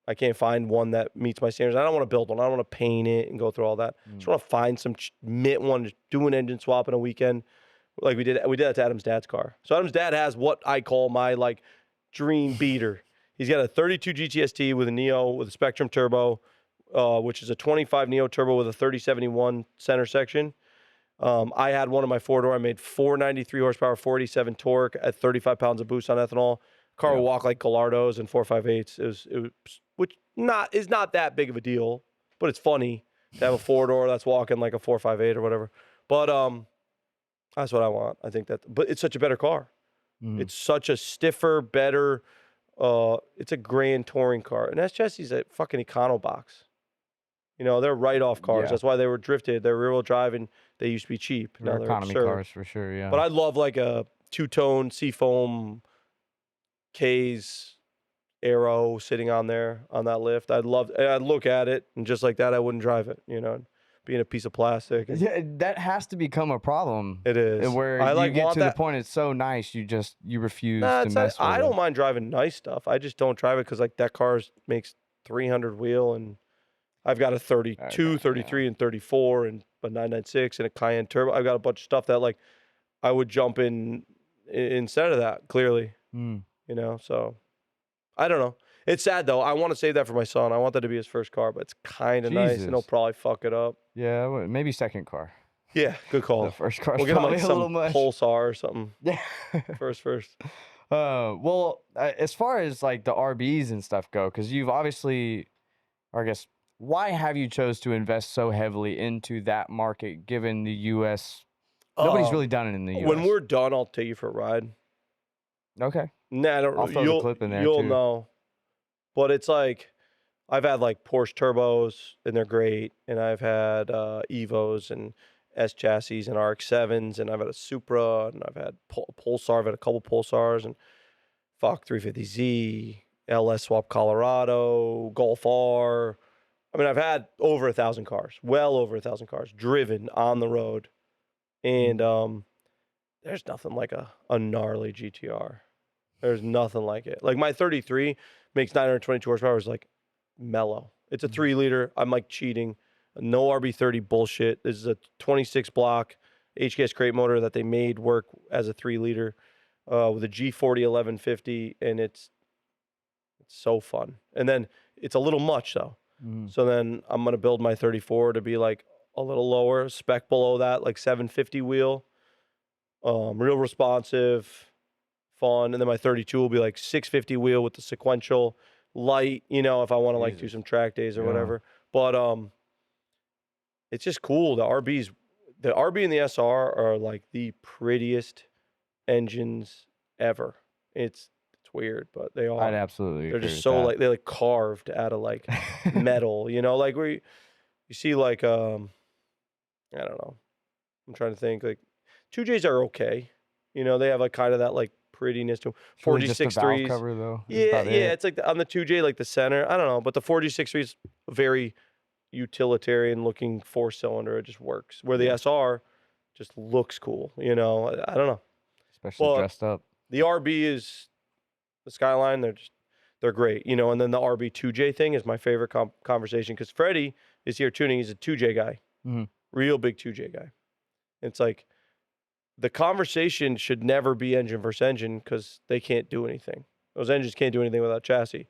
I can't find one that meets my standards. I don't want to build one. I don't want to paint it and go through all that. I just want to find some mint one, just do an engine swap in a weekend. Like we did that to Adam's dad's car. So Adam's dad has what I call my like dream beater. He's got a 32 GTST with a Neo with a Spectrum turbo, which is a 25 Neo turbo with a 3071 center section. I had one in my four-door. I made 493 horsepower, 47 torque at 35 pounds of boost on ethanol. Car will walk like Gallardo's and 4.58s. It was which is not that big of a deal, but it's funny to have a four-door that's walking like a 4.58 or whatever. But that's what I want. I think that, but it's such a better car. It's such a stiffer, better. It's a grand touring car, and that chassis's a fucking econo box. You know, they're write-off cars. That's why they were drifted. They're rear-wheel drive, and they used to be cheap. Now they're economy absurd. cars for sure. Yeah, But I love like a two-tone Seafoam K's Aero sitting on there on that lift. I'd look at it, and just like that, I wouldn't drive it. You know, being a piece of plastic. Yeah, that has to become a problem. It is. Where I you get to the point it's so nice, you refuse to mess with I it. don't mind driving nice stuff. I just don't drive it because like that car makes 300 wheel, and I've got a 32, 33, and 34, and a 996 and a Cayenne turbo. I've got a bunch of stuff that like I would jump in instead of that. Clearly, you know. So I don't know. It's sad though. I want to save that for my son. I want that to be his first car, but it's kind of nice, and he'll probably fuck it up. Yeah, maybe second car. Yeah, good call. The first car's we'll get him probably like a some little much. Pulsar or something. Yeah. first. Well, as far as like the RBs and stuff go, because you've obviously, or I guess, why have you chose to invest so heavily into that market, given the U.S.? Nobody's really done it in the U.S. When we're done, I'll take you for a ride. Okay. Nah, I don't. I'll throw the clip in there You'll too. know. But it's like, I've had like Porsche turbos, and they're great. And I've had Evos and S chassis and RX-7s, and I've had a Supra, and I've had Pulsar. I've had a couple Pulsars, and 350Z, LS Swap Colorado, Golf R. I mean, I've had over 1,000 cars, well over 1,000 cars driven on the road. And there's nothing like a gnarly GTR. There's nothing like it. Like my 33 makes 922 horsepower, is like mellow. It's a 3-liter. I'm like cheating. No RB30 bullshit. This is a 26 block HKS crate motor that they made work as a 3-liter with a G40 1150, and it's so fun. And then it's a little much though. So then I'm gonna build my 34 to be like a little lower, spec below that, like 750 wheel, real responsive, fun. And then my 32 will be like 650 wheel with the sequential light, you know, if I want to like do some track days or whatever. But it's just cool. The RB and the SR are like the prettiest engines ever. It's weird, but they are. I'd absolutely. They're agree just with so that. like, they're like carved out of like metal, you know, like where you see like I don't know. I'm trying to think, like 2Js are okay. You know, they have like kind of that like prettiness to them. Really just the 4G63s. valve cover though. Yeah, it's like on the 2J, like the center. I don't know, but the 4G63 is very utilitarian looking 4-cylinder. It just works. Where the SR just looks cool, you know. I don't know. Especially dressed up. The RB is the Skyline. They're great, you know. And then the RB 2J thing is my favorite conversation, because Freddie is here tuning. He's a 2J guy, real big 2J guy. It's like the conversation should never be engine versus engine, because they can't do anything. Those engines can't do anything without chassis.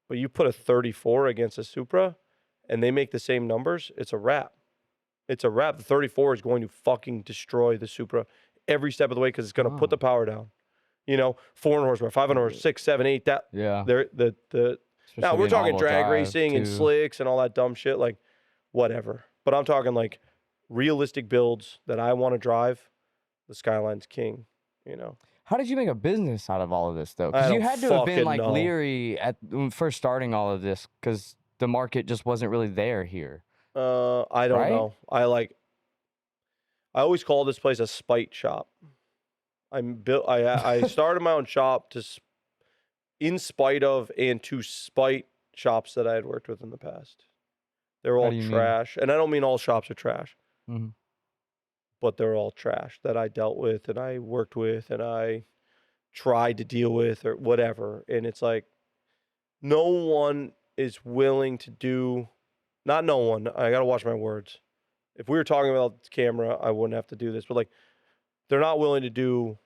But you put a 34 against a Supra, and they make the same numbers, it's a wrap. It's a wrap. The 34 is going to fucking destroy the Supra every step of the way, because it's going to put the power down. You know, 400 horsepower, 500 horsepower, 6, 7, 8. That they're now we're talking drag racing and slicks and all that dumb shit, like whatever. But I'm talking like realistic builds that I want to drive. The Skyline's king, you know. How did you make a business out of all of this though? Because you had to have been like leery at first starting all of this, because the market just wasn't really there here. I don't know. I always call this place a spite shop. I started my own shop in spite of and to spite shops that I had worked with in the past. They're How all do you mean? trash. And I don't mean all shops are trash, Mhm. but they're all trash that I dealt with and I worked with and I tried to deal with or whatever. And it's like, no one is willing to do, not no one, I got to watch my words. If we were talking about the camera, I wouldn't have to do this, but like, they're not willing to do,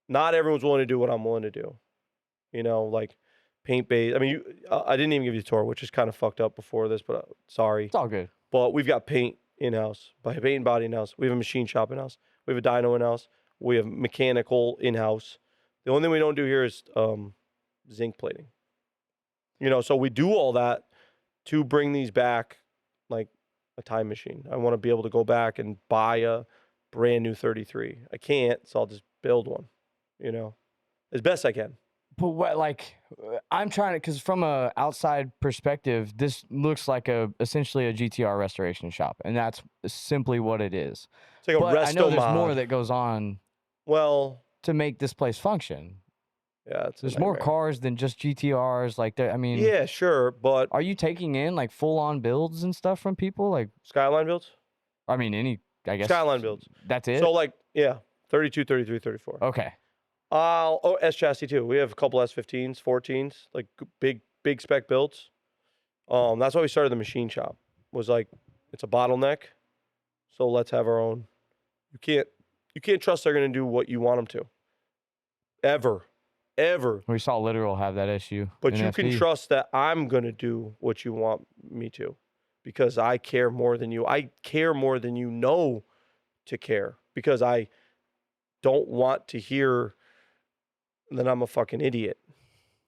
not everyone's willing to do what I'm willing to do. You know, like paint base. I mean, I didn't even give you a tour, which is kind of fucked up before this, but sorry. It's all good. But we've got paint in-house, paint and body in-house. We have a machine shop in-house. We have a dyno in-house. We have mechanical in-house. The only thing we don't do here is zinc plating. You know, so we do all that to bring these back like a time machine. I want to be able to go back and buy a brand new 33. I can't, so I'll just build one, you know, as best I can. But what, like, I'm trying to, because from a outside perspective, this looks like essentially a GTR restoration shop, and that's simply what it is. It's like a But resto I know there's more mod. that goes on Well, to make this place function. yeah, it's a There's more nightmare. cars than just GTRs. Like, I mean, Yeah, sure, but are you taking in like full-on builds and stuff from people? Like, Skyline builds? I mean, I guess Skyline builds. that's it. So like, yeah, 32, 33, 34. Okay. S chassis too. We have a couple S15s, 14s, like big spec builds. That's why we started the machine shop. Was like, it's a bottleneck, so let's have our own. You can't trust they're gonna do what you want them to. Ever. We saw Literal have that issue. But in you can FD. trust that I'm gonna do what you want me to, because I care more than you. I care more than you know to care, because I don't want to hear that I'm a fucking idiot.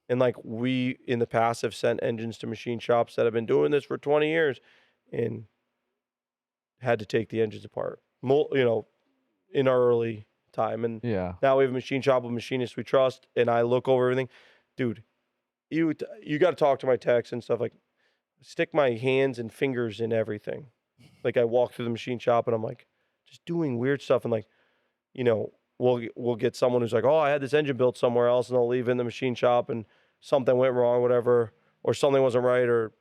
And like, we in the past have sent engines to machine shops that have been doing this for 20 years and had to take the engines apart, you know, in our early time. And Yeah. now we have a machine shop with machinists we trust, and I look over everything. Dude, you got to talk to my techs and stuff. Like, stick my hands and fingers in everything. Like, I walk through the machine shop and I'm like just doing weird stuff, and like, you know, we'll get someone who's like, oh, I had this engine built somewhere else, and they'll leave it in the machine shop and something went wrong, whatever, or something wasn't right, or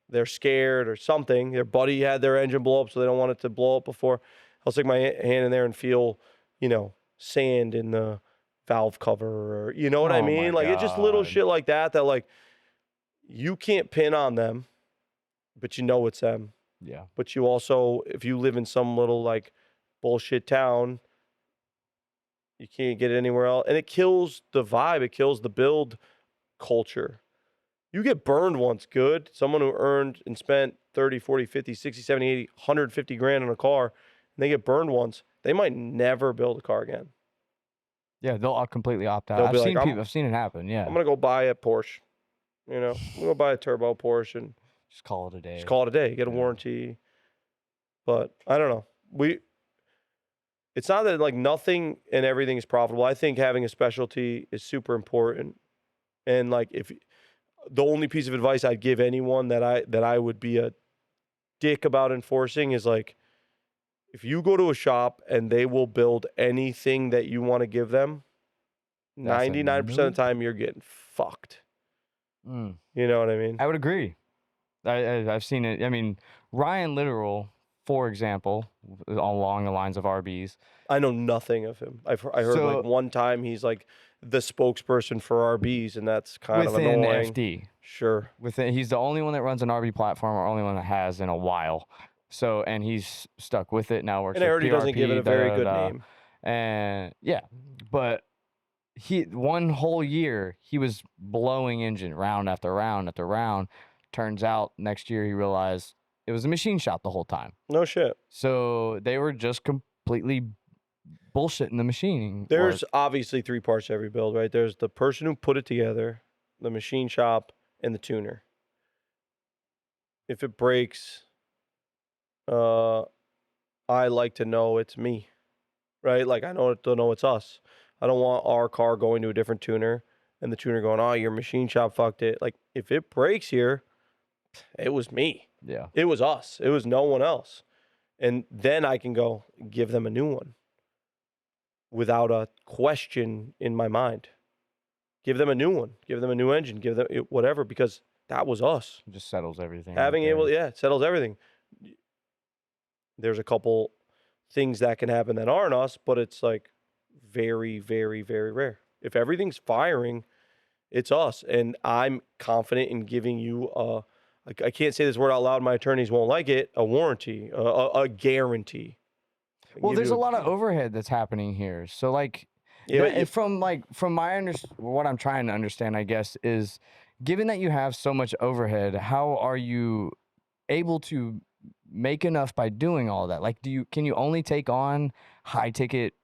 they're scared or something. Their buddy had their engine blow up, so they don't want it to blow up before. I'll stick my hand in there and feel, you know, sand in the valve cover, or you know what I Oh my mean? Like, it's just little God. shit like that like you can't pin on them, but you know it's them. Yeah. But you also, if you live in some little like bullshit town, you can't get it anywhere else. And it kills the vibe. It kills the build culture. You get burned once good. Someone who earned and spent 30, 40, 50, 60, 70, 80, 150 grand on a car, and they get burned once, they might never build a car again. Yeah, they'll completely opt out. They'll I've be like, seen I'm- people. I've seen it happen. Yeah. I'm going to go buy a Porsche. You know, I'm going to buy a turbo Porsche and Just call it a day. just call it a day. Get a Yeah. warranty. But I don't know. It's not that like nothing and everything is profitable. I think having a specialty is super important. And like, if the only piece of advice I'd give anyone that I would be a dick about enforcing is like, if you go to a shop and they will build anything that you want to give them, That's a 99% of the time you're getting fucked. Mm. You know what I mean? I would agree. I've seen it. I mean, Ryan Literal, for example, along the lines of RBs. I know nothing of him. I heard So- like one time he's like the spokesperson for RBs, and that's kind of Within annoying. FD. Sure. He's the only one that runs an RB platform, or only one that has in a while. So, and he's stuck with it now. Works And I with heard he doesn't give it a PRP, very da, good da, da. name. And yeah, but one whole year he was blowing engine round after round after round. Turns out next year he realized it was a machine shop the whole time. No shit. So they were just completely bullshitting the machining. There's work. obviously three parts to every build, right? There's the person who put it together, the machine shop, and the tuner. If it breaks, I like to know it's me, right? Like, I know to know it's us. I don't want our car going to a different tuner and the tuner going, oh, your machine shop fucked it. Like, if it breaks here, it was me. Yeah. It was us. It was no one else. And then I can go give them a new one without a question in my mind. Give them a new one. Give them a new engine. Give them whatever, because that was us. It just settles everything. Having able, it settles everything. There's a couple things that can happen that aren't us, but it's like very, very, very rare. If everything's firing, it's us. And I'm confident in giving you I can't say this word out loud, my attorneys won't like it, a warranty, a guarantee. Well, there's a lot of overhead that's happening here. So like, from what I'm trying to understand, I guess, is given that you have so much overhead, how are you able to make enough by doing all that? Like, can you only take on high ticket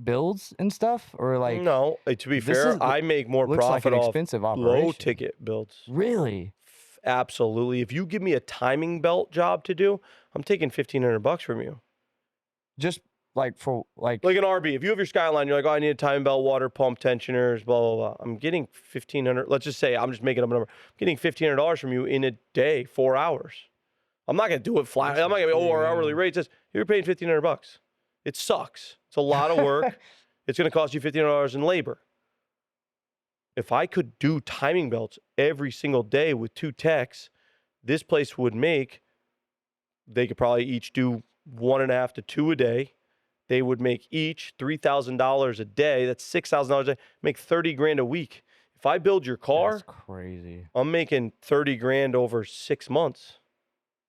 builds and stuff, or like? No, to be fair, I make more profit like off expensive operation. low ticket builds. Really? Absolutely. If you give me a timing belt job to do, I'm taking $1,500 from you. Just like for like an RB. If you have your Skyline, you're like, oh, I need a timing belt, water pump, tensioners, blah blah blah. I'm getting $1,500. Let's just say I'm just making up a number. I'm getting $1,500 from you in a day, 4 hours. I'm not gonna do it flat. I'm not gonna be our hourly rate says you're paying $1,500. It sucks. It's a lot of work. It's gonna cost you $1,500 in labor. If I could do timing belts every single day with 2 techs, this place would make, they could probably each do 1.5 to 2 a day. They would make each $3,000 a day. That's $6,000 a day. Make 30 grand a week. If I build your car, that's crazy. I'm making 30 grand over 6 months.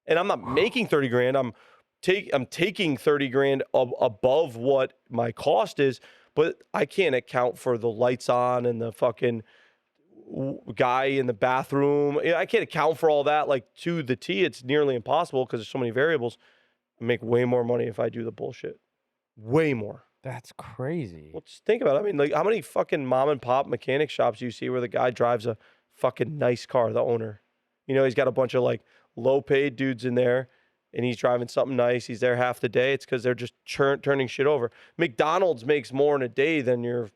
And I'm not making 30 grand. I'm taking 30 grand above what my cost is, but I can't account for the lights on and the fucking guy in the bathroom. I can't account for all that like to the T. It's nearly impossible because there's so many variables. I make way more money if I do the bullshit. Way more. That's crazy. Well, just think about it. I mean, like, how many fucking mom and pop mechanic shops you see where the guy drives a fucking nice car, the owner? You know, he's got a bunch of like low paid dudes in there and he's driving something nice. He's there half the day. It's because they're just turning shit over. McDonald's makes more in a day than your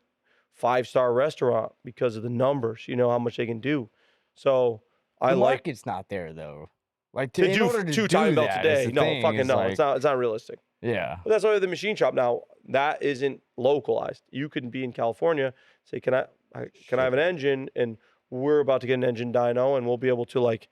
5-star restaurant because of the numbers. You know how much they can do. So the market's not there though. Like to do 2 timing belts a day. No, fucking no. Like, it's not realistic. Yeah. But that's why the machine shop now, that isn't localized. You can be in California, say, can I have an engine? And we're about to get an engine dyno, and we'll be able to like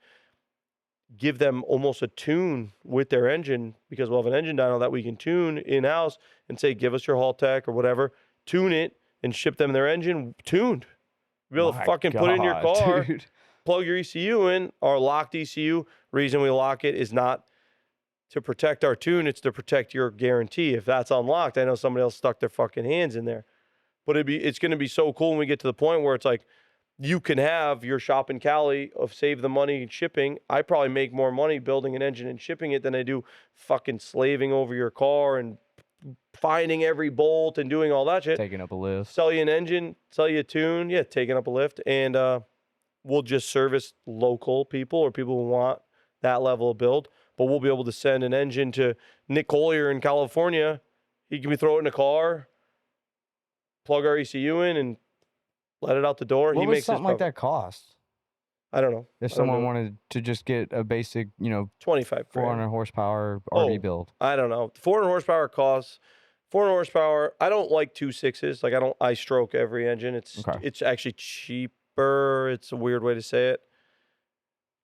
give them almost a tune with their engine because we'll have an engine dyno that we can tune in-house and say, give us your haul tech or whatever, tune it and ship them their engine tuned. Be able to fucking put it in your car, dude. Plug your ECU in, our locked ECU. Reason we lock it is not to protect our tune, it's to protect your guarantee. If that's unlocked, I know somebody else stuck their fucking hands in there. But it's going to be so cool when we get to the point where it's like, you can have your shop in Cali of save the money and shipping. I probably make more money building an engine and shipping it than I do fucking slaving over your car and finding every bolt and doing all that shit. Taking up a lift. Sell you an engine, sell you a tune, taking up a lift. And we'll just service local people or people who want that level of build. But we'll be able to send an engine to Nick Collier in California. He can throw it in a car, plug our ECU in, and let it out the door. What he would makes something like that cost? I don't know. If someone wanted to just get a basic, 25 400 horsepower RV build. I don't know. 400 horsepower costs. 400 horsepower. I don't like 2.6s. Like I stroke every engine. It's actually cheaper. It's a weird way to say it.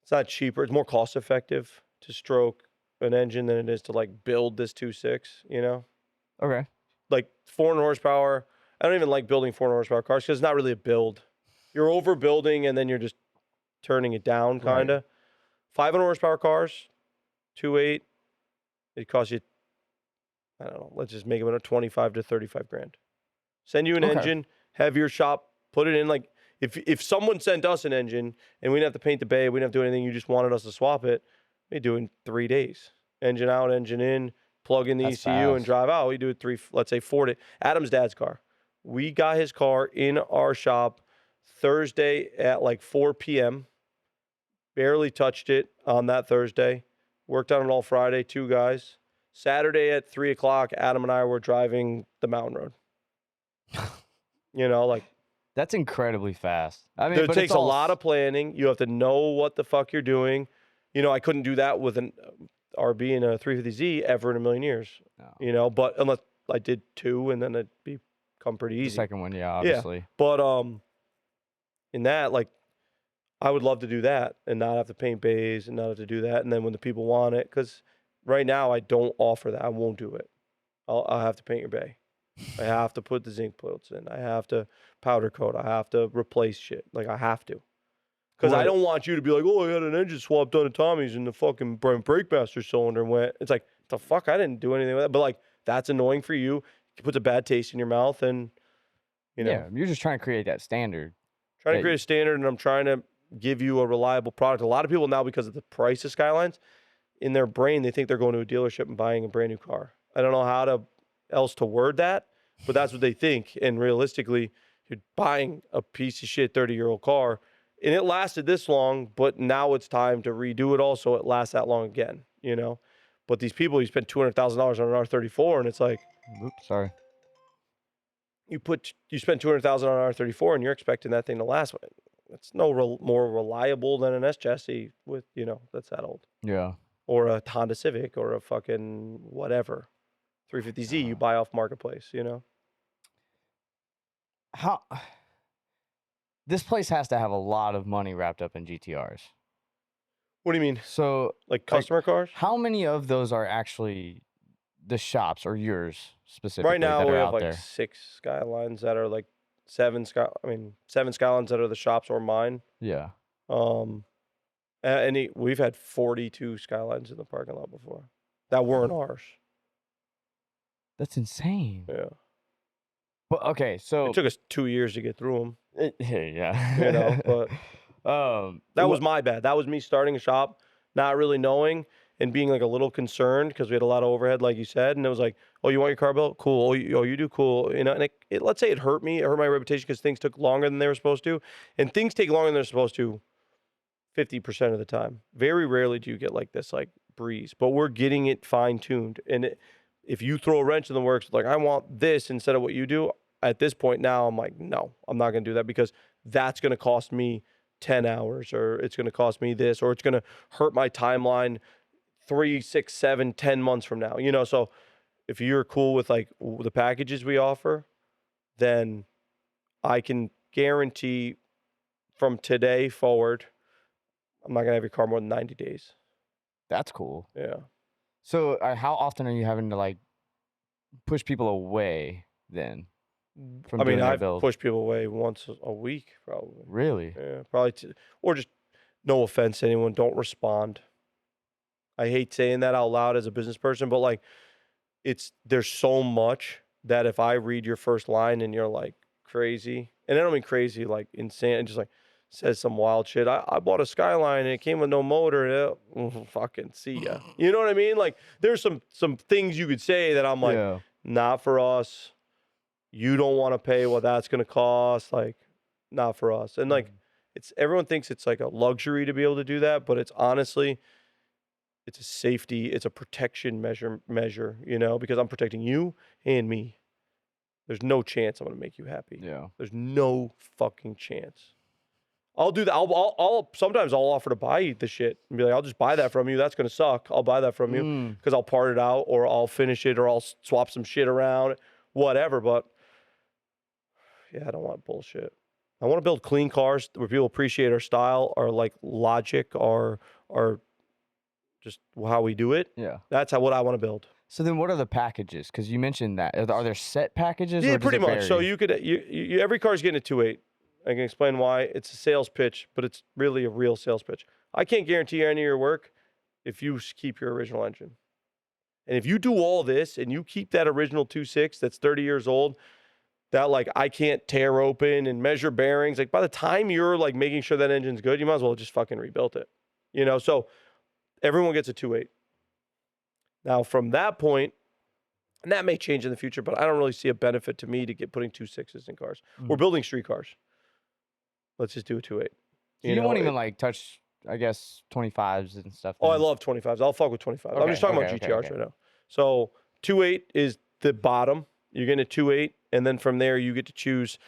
It's not cheaper. It's more cost effective to stroke an engine than it is to like build this 2.6, Okay. Like 400 horsepower. I don't even like building 400 horsepower cars because it's not really a build. You're overbuilding and then you're just turning it down, kind of. Right. 500 horsepower cars, 2.8, it costs you, I don't know, let's just make it 25 to 35 grand. Send you an engine, have your shop put it in. Like, if someone sent us an engine and we didn't have to paint the bay, we didn't have to do anything, you just wanted us to swap it, we do it in 3 days. Engine out, engine in, plug in the ECU and drive out. We do it 4 days. Adam's dad's car. We got his car in our shop Thursday at like 4 p.m. Barely touched it on that Thursday. Worked on it all Friday, 2 guys. Saturday at 3 o'clock, Adam and I were driving the mountain road. That's incredibly fast. I mean, it takes a lot of planning. You have to know what the fuck you're doing. I couldn't do that with an RB and a 350Z ever in a million years. No. But unless I did 2 and then it'd become pretty easy. The second one, obviously. Yeah. But in that, like, I would love to do that and not have to paint bays and not have to do that. And then when the people want it, because right now I don't offer that. I won't do it. I'll have to paint your bay. I have to put the zinc plates in. I have to powder coat. I have to replace shit. Like, I have to. Because I don't want you to be like, oh, I had an engine swap done at Tommy's and the fucking brake master cylinder went. It's like, the fuck? I didn't do anything with that. But, like, that's annoying for you. It puts a bad taste in your mouth. And, you know. Yeah, you're just trying to create that standard. Trying to create a standard, and I'm trying to give you a reliable product. A lot of people now, because of the price of Skylines, in their brain, they think they're going to a dealership and buying a brand new car. I don't know how else to word that, but that's what they think. And realistically, you're buying a piece of shit 30-year-old car, and it lasted this long, but now it's time to redo it all so it lasts that long again, you know? But these people, you spend $200,000 on an R34, and it's like, Oops, sorry. you spend $200,000 on an R34, and you're expecting that thing to last. It's more reliable than an S chassis with, you know, that's that old. Yeah. Or a Honda Civic or a fucking whatever. 350Z you buy off Marketplace, you know? How this place has to have a lot of money wrapped up in GTRs. What do you mean? So, Like customer cars? how many of those are actually the shops or yours specifically? Right now that we are have out like there? 6 Skylines that are like 7 Skylines that are the shops or mine. Yeah. We've had 42 Skylines in the parking lot before that weren't ours. That's insane. Yeah. But okay, so It took us 2 years to get through them, yeah. you know, but that was my bad. That was me starting a shop, not really knowing and being like a little concerned because we had a lot of overhead, like you said. And it was like, oh, you want your car built? Cool. Oh, you do? Cool. You know, and let's say it hurt me. It hurt my reputation because things took longer than they were supposed to. And things take longer than they're supposed to 50% of the time. Very rarely do you get like this, like breeze, but we're getting it fine tuned. And if you throw a wrench in the works, like I want this instead of what you do, at this point now, I'm like, no, I'm not going to do that because that's going to cost me 10 hours or it's going to cost me this, or it's going to hurt my timeline 3, 6, 7, 10 months from now, you know? So if you're cool with like the packages we offer, then I can guarantee from today forward, I'm not going to have your car more than 90 days. That's cool. Yeah. So, how often are you having to like push people away then? From doing their I've build? pushed people away once a week, probably. Really? Yeah, probably. Or just, no offense to anyone, don't respond. I hate saying that out loud as a business person, but like, there's so much that if I read your first line and you're like crazy, and I don't mean crazy, like insane, just like says some wild shit. I bought a Skyline and it came with no motor. And fucking see ya. You know what I mean? Like, there's some things you could say that I'm like, Yeah. not for us. You don't want to pay what that's going to cost. Like, not for us. And like, everyone thinks it's like a luxury to be able to do that, but it's honestly, it's a safety, it's a protection measure, you know, because I'm protecting you and me. There's no chance I'm going to make you happy. Yeah. There's no fucking chance. I'll do that. I'll sometimes I'll offer to buy you the shit and be like, I'll just buy that from you. That's going to suck. I'll buy that from you because I'll part it out or I'll finish it or I'll swap some shit around, whatever. But yeah, I don't want bullshit. I want to build clean cars where people appreciate our style, our like logic, our just how we do it. Yeah. That's what I want to build. So then, what are the packages? Because you mentioned that. Are there set packages? Yeah, or does pretty it much. So vary? you could every car's getting a 2.8. I can explain why. It's a sales pitch, but it's really a real sales pitch. I can't guarantee any of your work if you keep your original engine. And if you do all this and you keep that original 2.6 that's 30 years old, that like I can't tear open and measure bearings, like by the time you're like making sure that engine's good, you might as well just fucking rebuilt it. You know, so everyone gets a 2.8. Now from that point, and that may change in the future, but I don't really see a benefit to me to putting 2.6s in cars. We're building street cars. Let's just do a 2.8. You won't even like touch, I guess, 25s and stuff. Oh, I then? love 25s. I'll fuck with 25s. I'm just talking about GTRs right now. So 2.8 is the bottom. You're getting a 2.8, and then from there you get to choose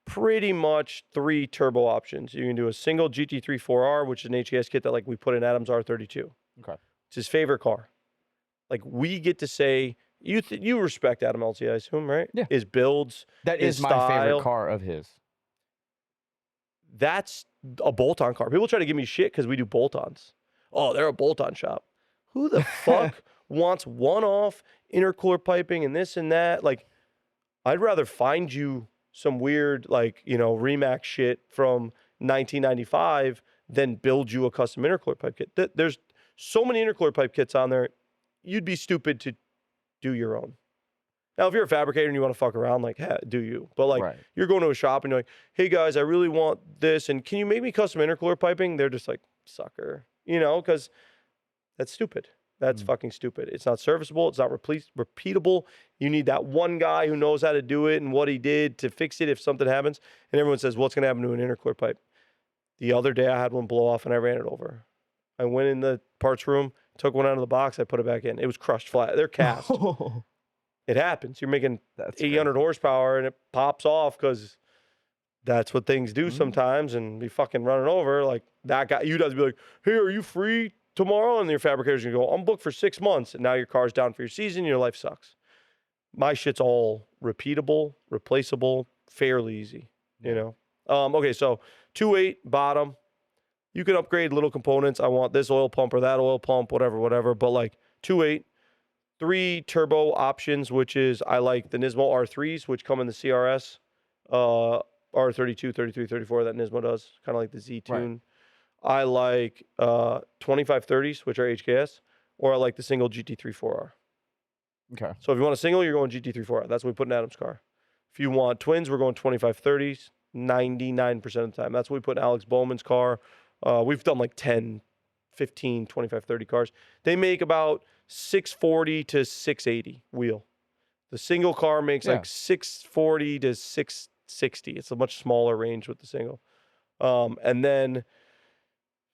pretty much 3 turbo options. You can do a single GT3 4R, which is an HES kit that like we put in Adam's R32. Okay. It's his favorite car. Like we get to say, you respect Adam LT, I assume, right? Yeah. His builds, That his is my style. favorite car of his. That's a bolt-on car. People try to give me shit because we do bolt-ons. Oh, they're a bolt-on shop. Who the fuck wants one-off intercooler piping and this and that? Like, I'd rather find you some weird, like, Remax shit from 1995 than build you a custom intercooler pipe kit. There's so many intercooler pipe kits on there. You'd be stupid to do your own. Now, if you're a fabricator and you want to fuck around, like, do you? But, like, you're going to a shop and you're like, hey, guys, I really want this, and can you make me custom intercooler piping? They're just like, sucker, because that's stupid. That's fucking stupid. It's not serviceable. It's not repeatable. You need that one guy who knows how to do it and what he did to fix it if something happens. And everyone says, what's going to happen to an intercooler pipe? The other day, I had one blow off and I ran it over. I went in the parts room, took one out of the box, I put it back in. It was crushed flat. They're cast. It happens. You're making 800 horsepower and it pops off because that's what things do sometimes, and be fucking running over. Like, that guy, you'd have to be like, hey, are you free tomorrow? And your fabricator's gonna go, I'm booked for 6 months, and now your car's down for your season, your life sucks. My shit's all repeatable, replaceable, fairly easy, Okay, so 2.8 bottom. You can upgrade little components. I want this oil pump or that oil pump, whatever. But like 2.8, 3 turbo options, which is, I like the Nismo R3s, which come in the CRS, R32, 33, 34 that Nismo does, kind of like the Z-Tune. Right. I like 2530s, which are HKS, or I like the single GT3 4R. Okay. So if you want a single, you're going GT3 4R. That's what we put in Adam's car. If you want twins, we're going 2530s 99% of the time. That's what we put in Alex Bowman's car. We've done like 10, 15, 25, 30 cars. They make about 640 to 680 wheel. The single car makes like 640 to 660. It's a much smaller range with the single. And then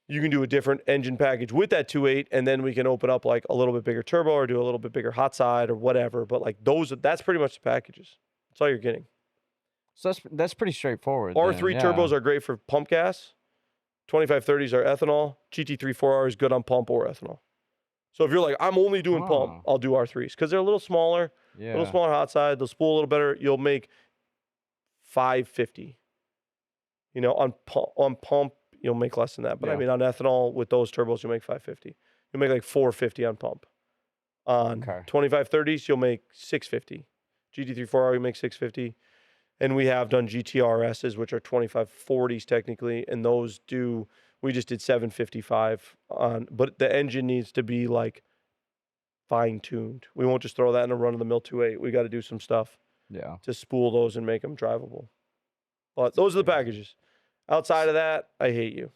you can do a different engine package with that 2.8, and then we can open up like a little bit bigger turbo or do a little bit bigger hot side or whatever. But like that's pretty much the packages. That's all you're getting. So that's pretty straightforward. R3 turbos are great for pump gas. 2530s are ethanol. GT3 4R is good on pump or ethanol. So if you're like, I'm only doing pump, I'll do R3s because they're a little smaller, a little smaller hot side. They'll spool a little better. You'll make 550. On pump, you'll make less than that. But I mean, on ethanol with those turbos, you'll make 550. You'll make like 450 on pump. On 2530s, you'll make 650. GT3 4R, you make 650. And we have done GTRSs, which are 2540s technically, and those we just did 755 on, but the engine needs to be like fine-tuned. We won't just throw that in a run-of-the-mill 2.8. We got to do some stuff to spool those and make them drivable. But those are the packages. Outside of that, I hate you.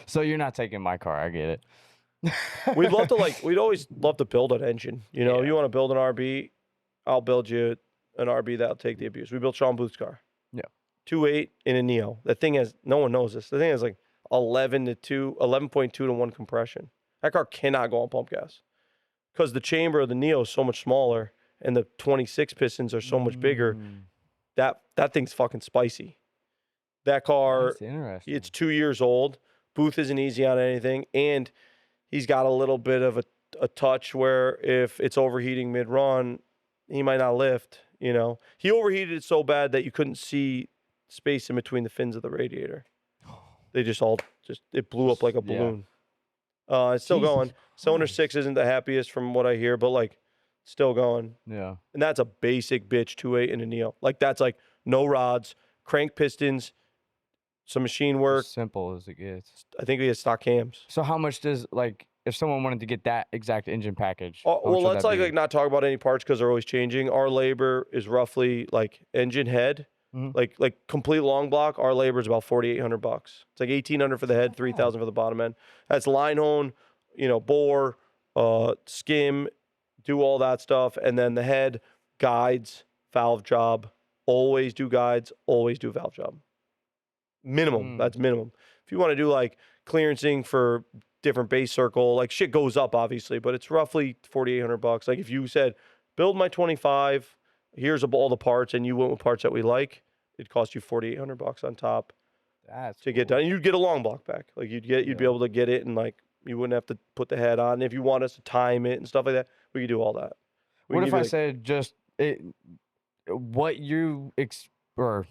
So you're not taking my car. I get it. We'd always love to build an engine. You want to build an RB, I'll build you an RB that'll take the abuse. We built Sean Booth's car. 2.8 in a Neo. That thing has, no one knows this. The thing has like 11.2 to 1 compression. That car cannot go on pump gas because the chamber of the Neo is so much smaller and the 26 pistons are so much bigger. That thing's fucking spicy. That car, it's 2 years old. Booth isn't easy on anything, and he's got a little bit of a touch where if it's overheating mid-run, he might not lift. He overheated it so bad that you couldn't see space in between the fins of the radiator. They it blew up like a balloon. It's still going. Cylinder 6 isn't the happiest from what I hear, but like still going. Yeah. And that's a basic bitch 2.8 in a Neo. Like that's like no rods, crank pistons, some machine work. As simple as it gets. I think we had stock cams. So how much does if someone wanted to get that exact engine package? Well, let's like not talk about any parts because they're always changing. Our labor is roughly like engine head, like complete long block. Our labor is about $4,800. It's like $1,800 for the head, $3,000 for the bottom end. That's line hone, bore, skim, do all that stuff, and then the head, guides, valve job. Always do guides, always do valve job. Minimum. That's minimum. If you want to do like clearancing for different base circle, like shit goes up obviously, but it's roughly $4,800. Like if you said, build my 25, here's all the parts, and you went with parts that we like, it cost you $4,800 on top to get done. And you'd get a long block back. Like you'd be able to get it, and like you wouldn't have to put the head on. If you want us to time it and stuff like that, we could do all that. What if I said just what you or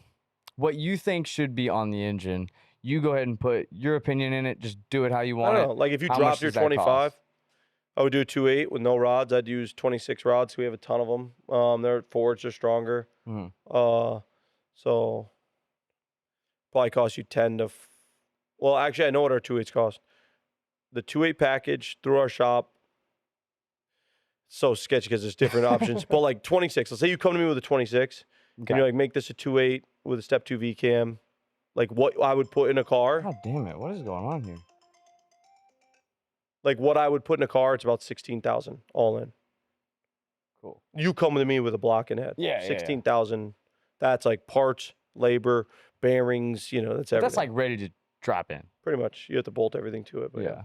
what you think should be on the engine. You go ahead and put your opinion in it. Just do it how you I want don't know. it. Like if you How much dropped your does that cost? 25, I would do a 2.8 with no rods. I'd use 26 rods. We have a ton of them. Their forwards are stronger. Mhm. So probably cost you 10 to. Well, actually, I know what our 2.8s cost. The 2.8 package through our shop. So sketchy because there's different options. But like 26. Let's say you come to me with a 26. Okay. Can you like make this a 2.8 with a step 2 V cam? Like what I would put in a car. God damn it! What is going on here? Like what I would put in a car, it's about 16,000 all in. Cool. You come to me with a block and head. Yeah, 16,000. That's like parts, labor, bearings. You know, that's But everything. that's like ready to drop in. Pretty much. You have to bolt everything to it. But yeah.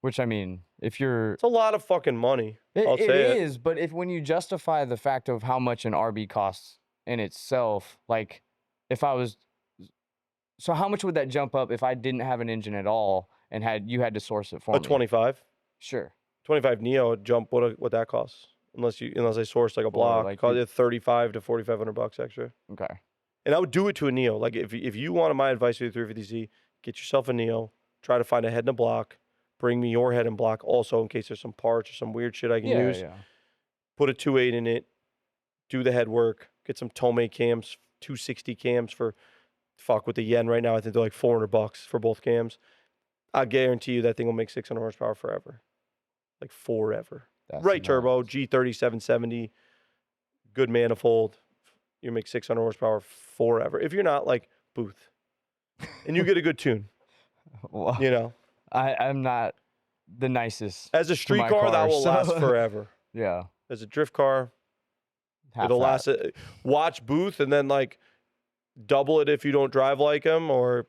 Which I mean, if you're, It's a lot of fucking money. I'll it say it. is. But if when you justify the fact of how much an RB costs in itself, like if I was, so how much would that jump up if I didn't have an engine at all and you had to source it for A me? 25. Sure. 25 Neo would jump what that costs. Unless I source like a block, like cost it 35 to 4,500 bucks extra. Okay. And I would do it to a Neo. Like if you wanted my advice with the 350Z, get yourself a Neo. Try to find a head and a block. Bring me your head and block also in case there's some parts or some weird shit I can use. Yeah. Put a 2.8 in it. Do the head work. Get some Tomei cams, 260 cams for with the yen right now. I think they're like 400 bucks for both cams. I guarantee you that thing will make 600 horsepower forever. Like forever. That's Right turbo, nuts. G30 770, good manifold. You make 600 horsepower forever. If you're not like Booth, and you get a good tune, Well, you know. I'm not the nicest. As a to street my car, that car, will so- last forever. Yeah. As a drift car, Half it'll that. last. Watch Booth and then like double it if you don't drive like him, or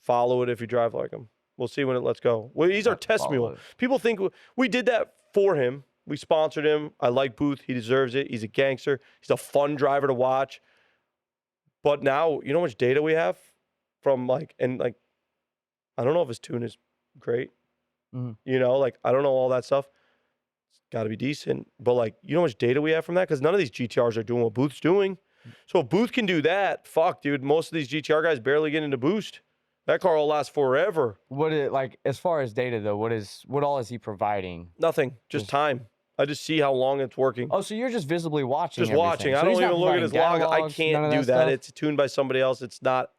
follow it if you drive like him. We'll see when it lets go. Well, he's our test Follow mule. it. People think we did that for him. We sponsored him. I like Booth. He deserves it. He's a gangster. He's a fun driver to watch. But now, you know how much data we have from I don't know if his tune is great. Mhm. You know, like I don't know all that stuff. It's got to be decent. But like, you know how much data we have from that? Because none of these GTRs are doing what Booth's doing. So if Booth can do that, fuck, dude, most of these GTR guys barely get into boost. That car will last forever. What it like as far as data though? What all is he providing? Nothing, just time. I just see how long it's working. Oh, so you're just visibly watching. Just everything. watching. So I don't he's not even look at providing his log. I catalogs, none can't of do that. stuff? It's tuned by somebody else. It's not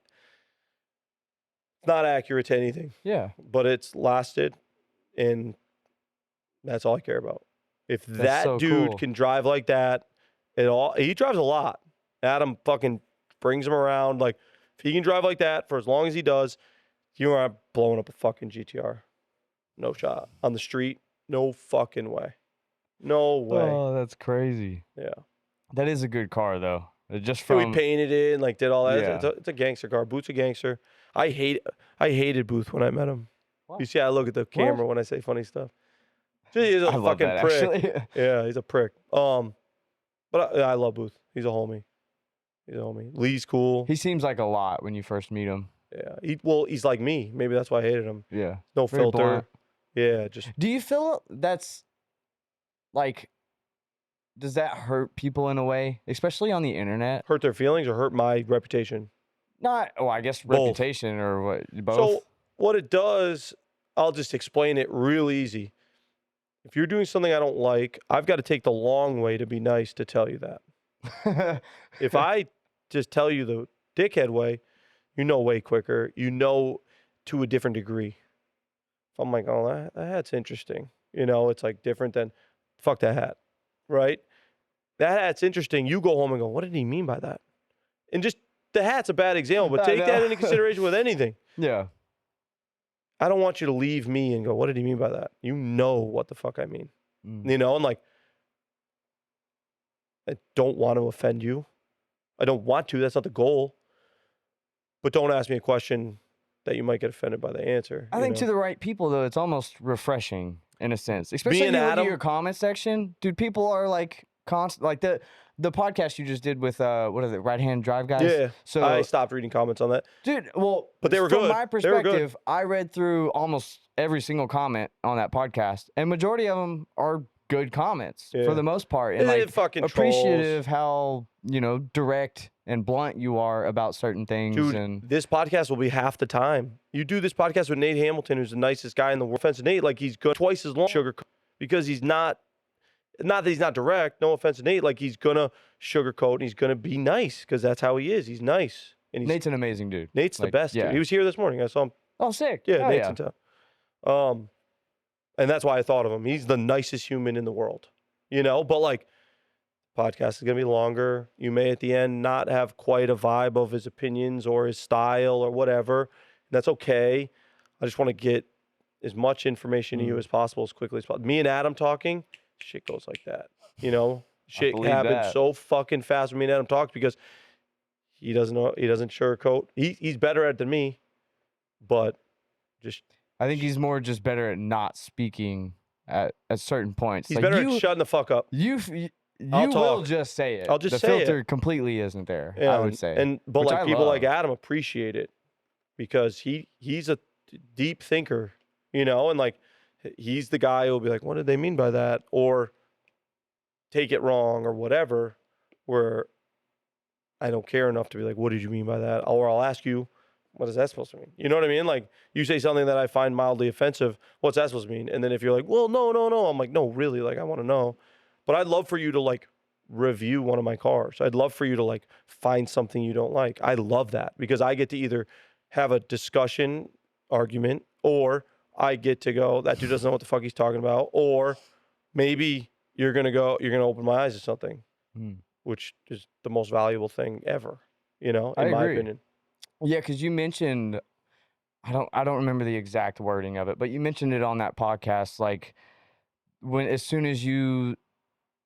accurate to anything, Yeah. but it's lasted, and that's all I care about. If that so dude cool. can drive like that, he drives a lot. Adam fucking brings him around. Like, if he can drive like that for as long as he does, you aren't blowing up a fucking GTR. No shot. On the street, no fucking way. No way. Oh, that's crazy. Yeah. That is a good car though. Just So we from painted it and like did all that. Yeah. It's a gangster car. Booth's a gangster. I hated Booth when I met him. What? You see, I look at the camera when I say funny stuff. He's a I love fucking that prick. actually. Yeah, he's a prick. But I love Booth. He's a homie. Lee's cool. He seems like a lot when you first meet him. Yeah. He's like me. Maybe that's why I hated him. Yeah. No Very filter. blunt. Yeah, just Do you feel that's like does that hurt people in a way, especially on the internet? hurt their feelings or hurt my reputation. Not, well, I guess Both. reputation or what, both. So what it does, I'll just explain it real easy. If you're doing something I don't like, I've got to take the long way to be nice to tell you that. If I just tell you the dickhead way, you know way quicker. You know to a different degree. If I'm like, oh, that hat's interesting. You know, it's like different than, fuck that hat, right? That hat's interesting. You go home and go, what did he mean by that? And just, the hat's a bad example, but I take that know. into consideration with anything. Yeah. I don't want you to leave me and go, what did he mean by that? You know what the fuck I mean. Mm. You know, and like, I don't want to offend you. I don't want to. That's not the goal. But don't ask me a question that you might get offended by the answer. I you think know? to the right people though, it's almost refreshing in a sense. Especially if and you look at Adam- your comment section, dude. People are like constant, like the podcast you just did with what are the right hand drive guys? Yeah. So I stopped reading comments on that. dude, well, But they were from good. my They were good. perspective, I read through almost every single comment on that podcast, and majority of them are good comments Yeah. for the most part, and They're like fucking appreciative how direct and blunt you are about certain things. Dude, and this podcast will be half the time. You do this podcast with Nate Hamilton, who's the nicest guy in the world. Offense to Nate, like he's good twice as long sugar because he's not that he's not direct. No offense to Nate, like he's gonna sugarcoat and he's gonna be nice because that's how he is. He's nice and he's, Nate's an amazing dude. Nate's the best. Dude. He was here this morning. I saw him. Oh, sick. Yeah, Hell Nate's in town. And that's why I thought of him. He's the nicest human in the world, But like, podcast is gonna be longer. You may at the end not have quite a vibe of his opinions or his style or whatever. That's okay. I just want to get as much information to you as possible as quickly as possible. Me and Adam talking, shit goes like that. Shit happens so fucking fast when me and Adam talk because he doesn't sugarcoat. He's better at it than me, but just. I think he's more just better at not speaking at certain points. He's better at shutting the fuck up. You will just say it. I'll just say say the filter it. Completely isn't there. Yeah, I would say. But like people love. like Adam appreciate it because he's a deep thinker, and like he's the guy who'll be like, what did they mean by that? Or take it wrong or whatever, where I don't care enough to be like, what did you mean by that? Or I'll ask you, what is that supposed to mean? You know what I mean? Like you say something that I find mildly offensive. What's that supposed to mean? And then if you're like, well, no. I'm like, no, really? Like I want to know. But I'd love for you to like review one of my cars. I'd love for you to like find something you don't like. I love that because I get to either have a discussion argument or I get to go, that dude doesn't know what the fuck he's talking about. Or maybe you're going to open my eyes to something, which is the most valuable thing ever, in my opinion. Yeah, because you mentioned, I don't remember the exact wording of it, but you mentioned it on that podcast. Like as soon as you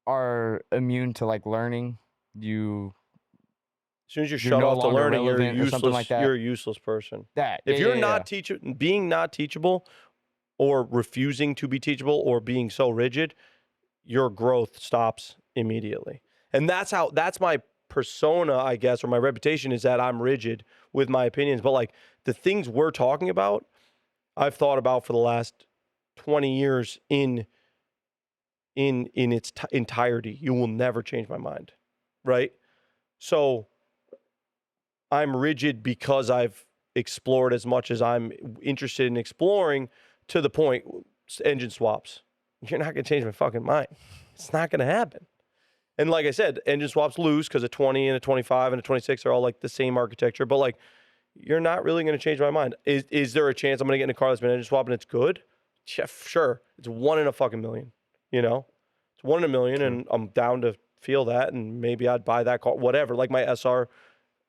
are immune to like learning, as soon as you're shut off to learning, you're useless. Like that. You're a useless person. If you're not being not teachable, or refusing to be teachable, or being so rigid, your growth stops immediately. And that's my persona, I guess, or my reputation is that I'm rigid with my opinions. But like the things we're talking about, I've thought about for the last 20 years in its entirety. You will never change my mind, right? So I'm rigid because I've explored as much as I'm interested in exploring, to the point, engine swaps. You're not going to change my fucking mind. It's not going to happen. And like I said, engine swaps lose because a 20 and a 25 and a 26 are all like the same architecture. But like, you're not really going to change my mind. Is there a chance I'm going to get in a car that's been engine swapped and it's good? Yeah, sure. It's 1 in a fucking million. It's 1 in a million, and I'm down to feel that, and maybe I'd buy that car, whatever. Like my SR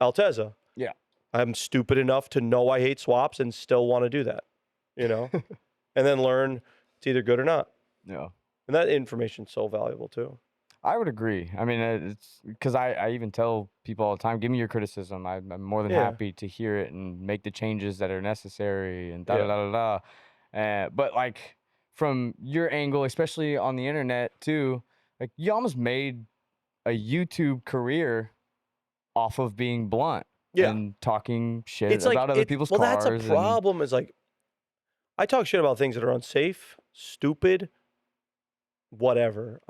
Altezza. Yeah. I'm stupid enough to know I hate swaps and still want to do that, and then learn it's either good or not. Yeah. And that information's so valuable too. I would agree. I mean, it's because I even tell people all the time, give me your criticism. I'm more than happy to hear it and make the changes that are necessary and da. But like from your angle, especially on the internet too, like you almost made a YouTube career off of being blunt and talking shit about other people's cars. Well, that's a problem. Is like I talk shit about things that are unsafe, stupid, whatever.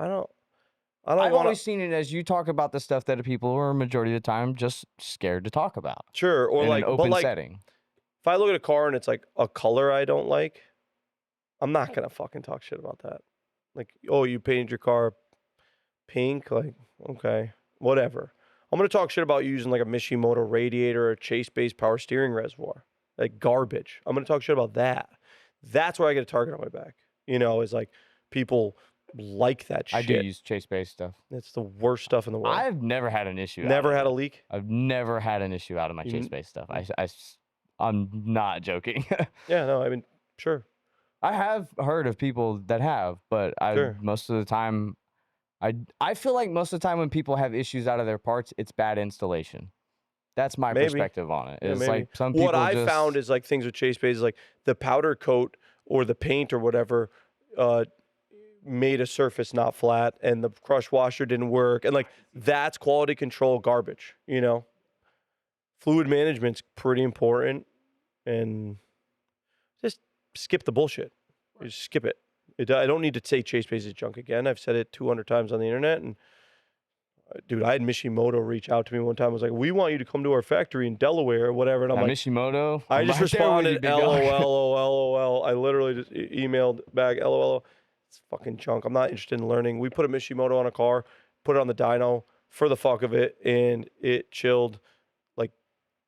I've always seen it as you talk about the stuff that people are majority of the time just scared to talk about. Sure, or in like an open but like, setting. If I look at a car and it's like a color I don't like, I'm not gonna fucking talk shit about that. Like, oh, you painted your car pink, like, okay, whatever. I'm gonna talk shit about you using like a Mishimoto radiator or a Chase-based power steering reservoir, like garbage. I'm gonna talk shit about that. That's where I get a target on my back. Is like people like that shit. I do use Chase-based stuff. It's the worst stuff in the world. I've never had an issue. Never had a leak? I've never had an issue out of my Chase-based stuff. I'm not joking. Yeah, no, I mean, sure. I have heard of people that have, but most of the time, I feel like most of the time when people have issues out of their parts, it's bad installation. That's my perspective on it. It's like some people. What I found is like things with Chase-based is like the powder coat or the paint or whatever made a surface not flat, and the crush washer didn't work, and like that's quality control garbage. Fluid management's pretty important, and just skip the bullshit. Just skip it. I don't need to say Chase-based is junk again. I've said it 200 times on the internet, and dude, I had Mishimoto reach out to me one time. I was like, we want you to come to our factory in Delaware or whatever. And I'm like, Mishimoto. I I'm just right there with you, responded, big dog. LOL. I literally just emailed back, LOL. It's fucking junk. I'm not interested in learning. We put a Mishimoto on a car, put it on the dyno for the fuck of it, and it chilled like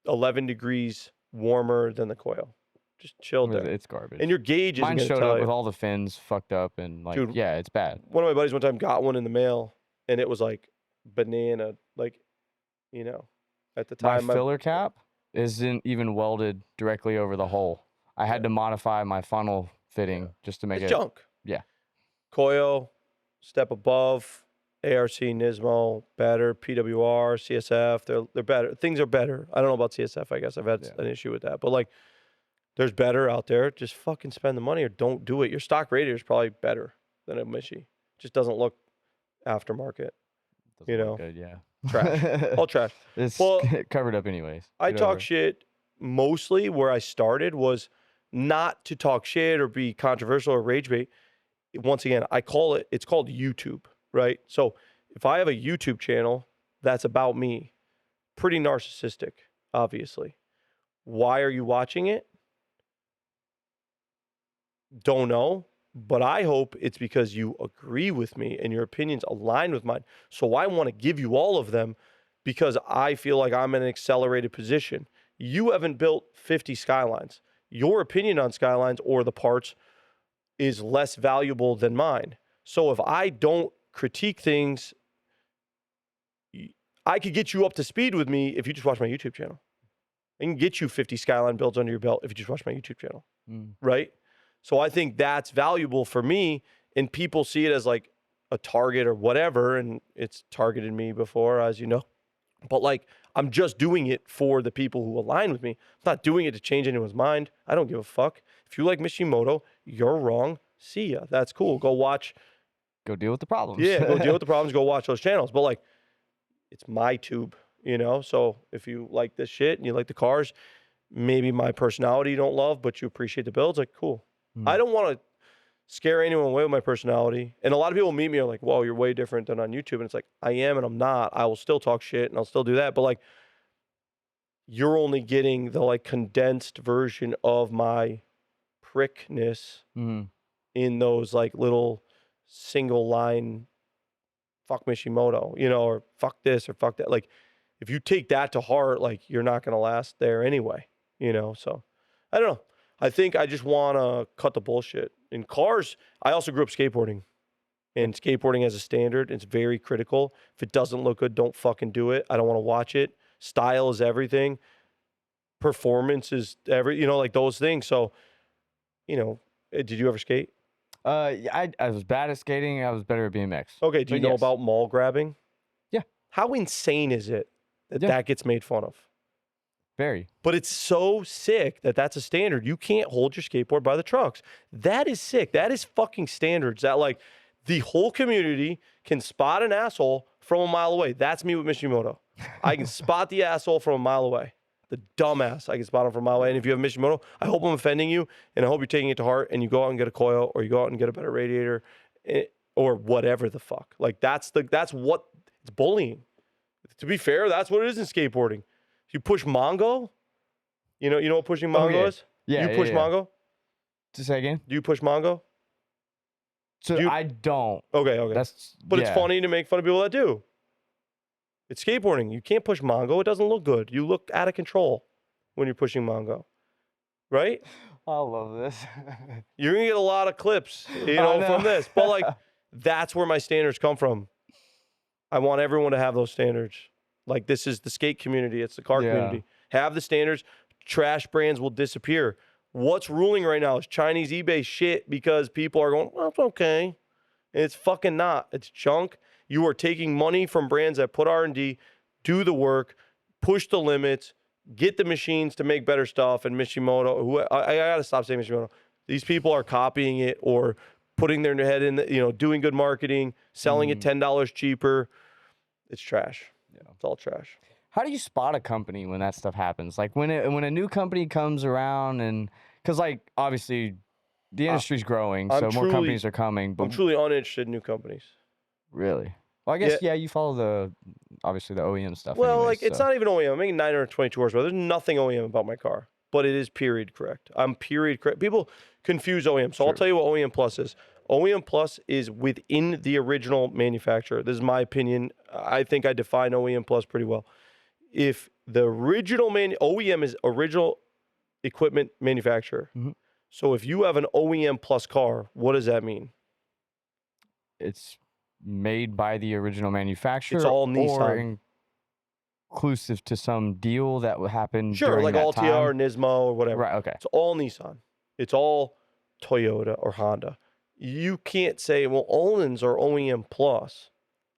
11 degrees warmer than the coil. Just chilled there. It's garbage. And your gauge is Mine going to showed tell up you. with all the fins fucked up and like, Dude, yeah, it's bad. One of my buddies one time got one in the mail, and it was like banana, like, at the My time. filler cap isn't even welded directly over the hole. I had to modify my funnel fitting just to make It's it. junk. Yeah. Coil, step above, ARC, Nismo, better, PWR, CSF, they're better. Things are better. I don't know about CSF, I guess. I've had an issue with that. But, like, there's better out there. Just fucking spend the money or don't do it. Your stock radiator is probably better than a Mishi. Just doesn't look aftermarket. Doesn't look good, yeah. Trash. All trash. It's Well, covered up anyways. I Get talk over it. shit mostly where I started was not to talk shit or be controversial or rage bait. Once again, it's called YouTube, right? So if I have a YouTube channel that's about me, pretty narcissistic, obviously. Why are you watching it? Don't know, but I hope it's because you agree with me and your opinions align with mine. So I want to give you all of them because I feel like I'm in an accelerated position. You haven't built 50 Skylines. Your opinion on Skylines or the parts is less valuable than mine. So if I don't critique things, I could get you up to speed with me if you just watch my YouTube channel. I can get you 50 Skyline builds under your belt if you just watch my YouTube channel, right? So I think that's valuable for me, and people see it as like a target or whatever, and it's targeted me before, as you know. But like, I'm just doing it for the people who align with me. I'm not doing it to change anyone's mind. I don't give a fuck. If you like Mishimoto, you're wrong. See ya. That's cool. Go watch. Go deal with the problems. Yeah, go deal with the problems. Go watch those channels. But like, it's my tube, So if you like this shit and you like the cars, maybe my personality you don't love, but you appreciate the builds, like, cool. I don't want to scare anyone away with my personality. And a lot of people meet me and are like, whoa, you're way different than on YouTube. And it's like, I am and I'm not. I will still talk shit and I'll still do that. But like, you're only getting the like condensed version of my prickness in those like little single line fuck Mishimoto, or fuck this or fuck that. Like, if you take that to heart, like, you're not going to last there anyway, So I don't know. I think I just want to cut the bullshit. In cars, I also grew up skateboarding. And skateboarding as a standard, it's very critical. If it doesn't look good, don't fucking do it. I don't want to watch it. Style is everything. Performance is like those things. So, did you ever skate? I was bad at skating. I was better at BMX. Okay, do you know about mall grabbing? Yeah. How insane is it that that gets made fun of? Very. But it's so sick that that's a standard. You can't hold your skateboard by the trucks. That is sick. That is fucking standards that like the whole community can spot an asshole from a mile away. That's me with Mishimoto. I can spot the asshole from a mile away. The dumbass, I can spot him from a mile away. And if you have Mishimoto, I hope I'm offending you, and I hope you're taking it to heart, and you go out and get a coil, or you go out and get a better radiator, or whatever the fuck. Like, that's what it's bullying. To be fair, that's what it is in skateboarding. You push Mongo, you know what pushing Mongo is? Yeah. You push Mongo? Just say again? Do you push Mongo? So I don't. Okay. But it's yeah. funny to make fun of people that do. It's skateboarding. You can't push Mongo. It doesn't look good. You look out of control when you're pushing Mongo. Right? I love this. You're going to get a lot of clips, from this. But like, that's where my standards come from. I want everyone to have those standards. Like, this is the skate community. It's the car community. Have the standards. Trash brands will disappear. What's ruling right now is Chinese eBay shit because people are going, well, it's okay. And it's fucking not. It's junk. You are taking money from brands that put R&D, do the work, push the limits, get the machines to make better stuff. And Mishimoto, I got to stop saying Mishimoto. These people are copying it or putting their head in, doing good marketing, selling it $10 cheaper. It's trash. Yeah, it's all trash. How do you spot a company when that stuff happens? Like when a new company comes around, and because like obviously the industry's growing, so more companies are coming. But I'm truly uninterested in new companies. Really, Well, I guess yeah, you follow obviously the OEM stuff. Well, anyways, like it's so. not even OEM. I'm making 922 horsepower. There's nothing OEM about my car, but it is period correct. I'm period correct. People confuse OEM, so I'll tell you what OEM Plus is. OEM Plus is within the original manufacturer. This is my opinion. I think I define OEM Plus pretty well. If the original OEM is original equipment manufacturer. Mm-hmm. So if you have an OEM Plus car, what does that mean? It's made by the original manufacturer. It's all or Nissan. Inclusive to some deal that would happen. Sure, during like that Altia or time. Nismo or whatever. Right. Okay. It's all Nissan. It's all Toyota or Honda. You can't say, well, Olin's are OEM Plus.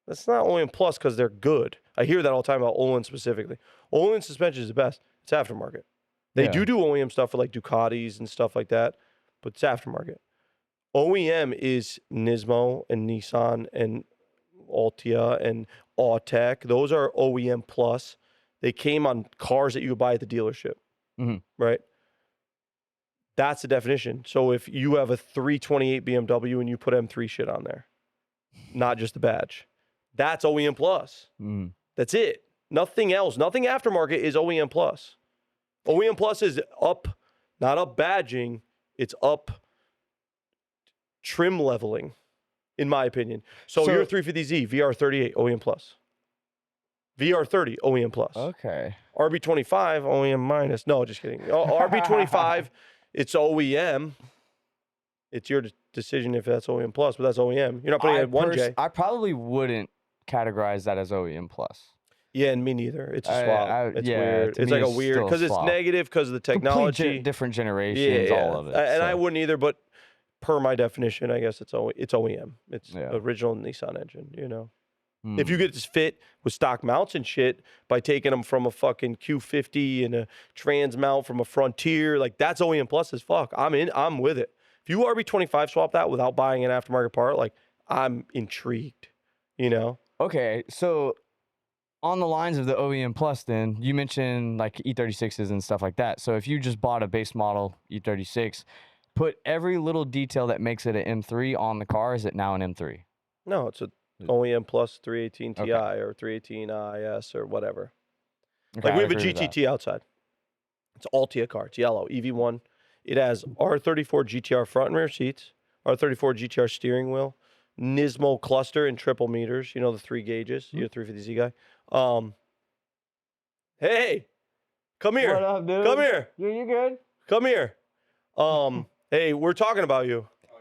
That's not OEM Plus because they're good. I hear that all the time about Olin specifically. Olin suspension is the best. It's aftermarket. They do OEM stuff for like Ducatis and stuff like that, but it's aftermarket. OEM is Nismo and Nissan and Altia and Autech. Those are OEM Plus. They came on cars that you could buy at the dealership, right? That's the definition. So if you have a 328 BMW and you put M3 shit on there, not just the badge, that's OEM Plus. That's it. Nothing else. Nothing aftermarket is OEM Plus. OEM Plus is up, not up badging. It's up trim leveling, in my opinion. So your 350Z, VR38, OEM Plus. VR30, OEM Plus. Okay. RB25, OEM minus. No, just kidding. RB25, it's OEM. It's your decision if that's OEM Plus, but that's OEM. You're not putting it at 1J. I probably wouldn't categorize that as OEM Plus. Yeah, and me neither. It's a swap. It's weird. It's like a weird, because it's negative because of the technology. Different generations, all of it. And I wouldn't either, but per my definition, I guess it's OEM. It's original Nissan engine, you know. If you get this fit with stock mounts and shit by taking them from a fucking Q50 and a trans mount from a Frontier, like that's OEM Plus as fuck. I'm with it. If you RB25 swap that without buying an aftermarket part, like I'm intrigued, you know? Okay, so on the lines of the OEM Plus, then you mentioned like E36s and stuff like that. So if you just bought a base model E36, put every little detail that makes it an M3 on the car, is it now an M3? No, it's a OEM Plus 318 Ti or 318 IS or whatever. Okay, like we have a GTT outside. It's an Altia car. It's yellow, EV1. It has R34 GTR front and rear seats, R34 GTR steering wheel, Nismo cluster and triple meters. You know the 3 gauges. You're a 350Z guy. Hey, come here. What up, dude? Come here. You good? Come here. Hey, we're talking about you. Oh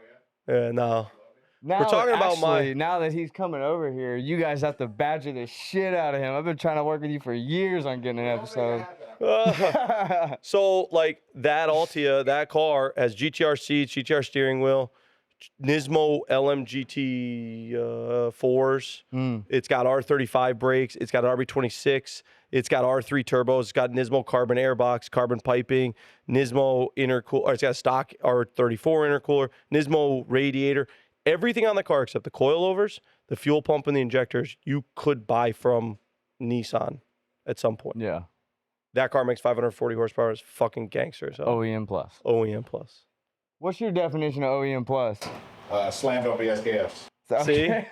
yeah. Yeah, no. Now, we're talking about now that he's coming over here, you guys have to badger the shit out of him. I've been trying to work with you for years on getting an episode. So, like, that Altia, that car has GTR seats, GTR steering wheel, Nismo LMGT 4s. It's got R35 brakes. It's got RB26. It's got R3 turbos. It's got Nismo carbon airbox, carbon piping, Nismo intercooler. It's got a stock R34 intercooler, Nismo radiator. Everything on the car except the coilovers, the fuel pump, and the injectors, you could buy from Nissan at some point. Yeah. That car makes 540 horsepower. It's fucking gangster. So. OEM Plus. OEM Plus. What's your definition of OEM Plus? Slammed on VSKFs. Okay.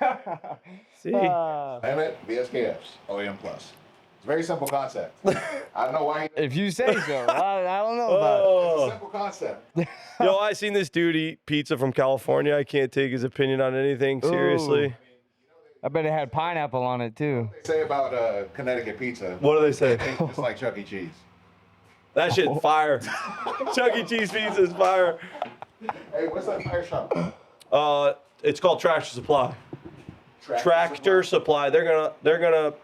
See? Slam it, VSKFs, OEM Plus. It's a very simple concept. I don't know why. If you say so. I don't know about it. It's a simple concept. Yo, I seen this dude eat pizza from California. I can't take his opinion on anything, seriously. I bet it had pineapple on it, too. They say about Connecticut pizza. What do they say? It's like Chuck E. Cheese. That shit fire. Chuck E. Cheese pizza is fire. Hey, what's that fire shop? It's called Tractor Supply. Tractor Supply. They're gonna.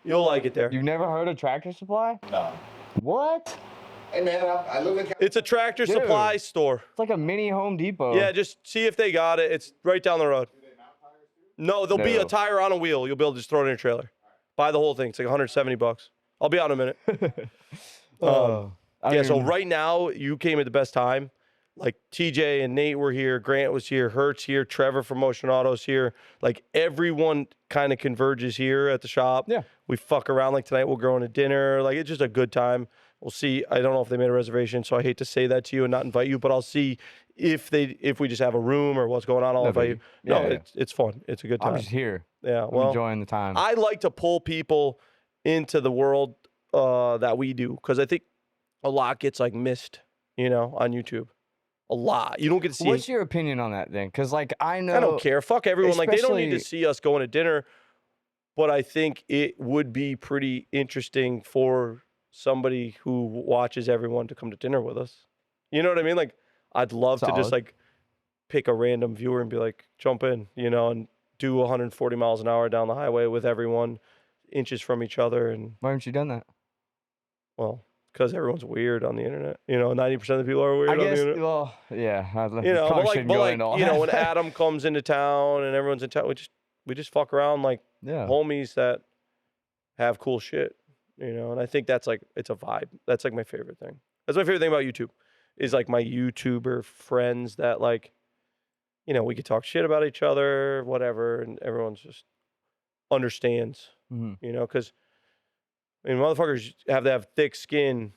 You'll like it there. You've never heard of Tractor Supply? No. What? Hey, man, I live in California. It's a Tractor Supply store. It's like a mini Home Depot. Yeah, just see if they got it. It's right down the road. No, there'll be a tire on a wheel. You'll be able to just throw it in your trailer. Buy the whole thing. It's like $170. I'll be out in a minute. So right now, you came at the best time. Like TJ and Nate were here, Grant was here, Hertz here, Trevor from Motion Auto's here. Like everyone kind of converges here at the shop. Yeah. We fuck around like tonight. We'll go on to dinner. Like it's just a good time. We'll see. I don't know if they made a reservation, so I hate to say that to you and not invite you, but I'll see if we just have a room or what's going on. I'll invite you. No, it's fun. It's a good time. I'm just here. Yeah, I'm well, enjoying the time. I like to pull people into the world that we do because I think a lot gets like missed, on YouTube. A lot. You don't get to see. What's your opinion on that then? Because like I know I don't care. Fuck everyone. Like they don't need to especially- see us going to dinner, but I think it would be pretty interesting for somebody who watches everyone to come to dinner with us. You know what I mean? Like I'd love to just Solid. like pick a random viewer and be like, jump in, and do 140 miles an hour down the highway with everyone inches from each other. And Why haven't you done that? well, because everyone's weird on the internet. 90% of the people are weird I on the guess. internet. Well, yeah. I But probably like, shouldn't go into all that. when Adam comes into town and everyone's in town, we just fuck around like yeah. homies that have cool shit, and I think that's like, it's a vibe. That's like my favorite thing. That's my favorite thing about YouTube is like my YouTuber friends that like, we could talk shit about each other, whatever, and everyone's just understands, Mhm. because motherfuckers have to have thick skin.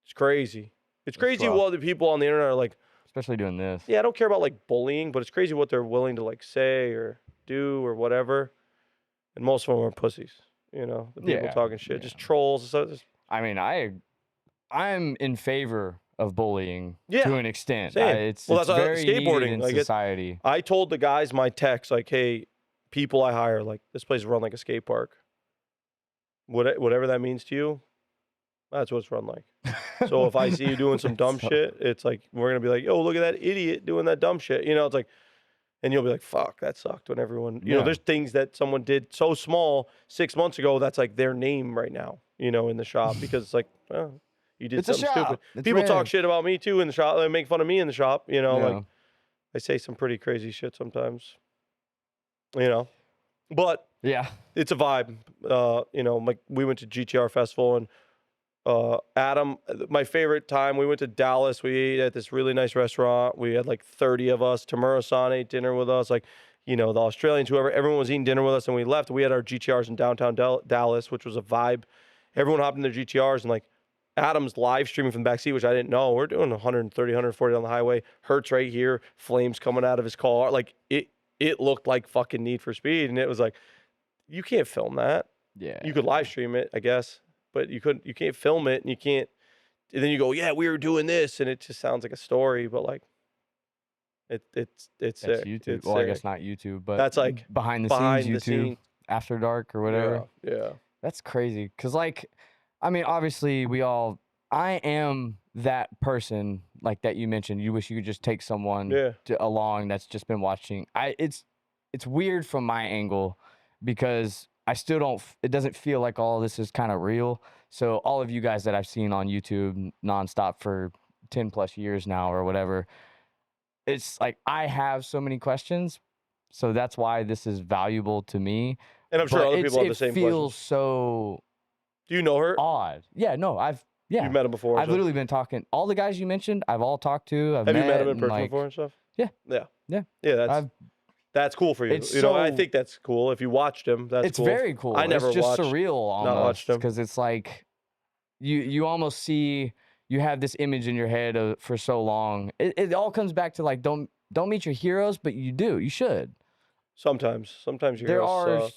It's crazy. It's crazy rough. what the people on the internet are like, Especially doing this. yeah, I don't care about like bullying, but it's crazy what they're willing to like say or do or whatever. And most of them are pussies, the people Yeah, talking shit, yeah. just trolls. So just, I mean, I'm in favor of bullying Yeah, to an extent. same. It's Well, it's that's why very needed skateboarding, in like, society. I told the guys my text, like, hey, people I hire, like, this place is run like a skate park. Whatever that means to you, that's what it's run like. So if I see you doing some dumb shit, it's like, we're going to be like, yo, look at that idiot doing that dumb shit. It's like, and you'll be like, fuck, that sucked when everyone, Yeah. there's things that someone did so small 6 months ago, that's like their name right now, in the shop because it's like, well, you did It's a something shop. stupid. It's People talk rare. shit about me too in the shop. They make fun of me in the shop, Yeah. like I say some pretty crazy shit sometimes, but Yeah. it's a vibe. Like we went to GTR festival and Adam, my favorite time, we went to Dallas. We ate at this really nice restaurant. We had like 30 of us. Tamura-san ate dinner with us. Like, the Australians, whoever, everyone was eating dinner with us. And we left. We had our GTRs in downtown Dallas, which was a vibe. Everyone hopped in their GTRs and like Adam's live streaming from the back seat, which I didn't know. We're doing 130, 140 on the highway. Hertz right here, flames coming out of his car. Like it looked like fucking Need for Speed. And it was like, you can't film that. Yeah. You could live stream it, I guess, but you can't film it, and you can't. And then you go, yeah, we were doing this, and it just sounds like a story, but like, it's That's sick. YouTube. It's Well, I sick. guess not YouTube, but That's like behind the behind scenes the YouTube, scenes. After Dark or whatever. Yeah. That's crazy. Cause like, I mean, obviously I am that person like that you mentioned. You wish you could just take someone Yeah. along that's just been watching. It's weird from my angle because I still don't. It doesn't feel like all this is kind of real. So all of you guys that I've seen on YouTube nonstop for 10 plus years now or whatever, it's like I have so many questions. So that's why this is valuable to me. And I'm sure But other people have the same It feels questions. so Do you know her? odd. Yeah, no, You met him before? I've literally been talking. All the guys you mentioned, I've all talked to. Have you met him in and, person like, before and stuff? Yeah. Yeah. Yeah. Yeah. That's cool for you. It's I so- think that's cool. If you watched him, that's it's cool. very cool. I never it's just watched, surreal not almost watched him. because it's like you almost see you have this image in your head for so long. It all comes back to like don't meet your heroes, but you should. Sometimes your There heroes are suck.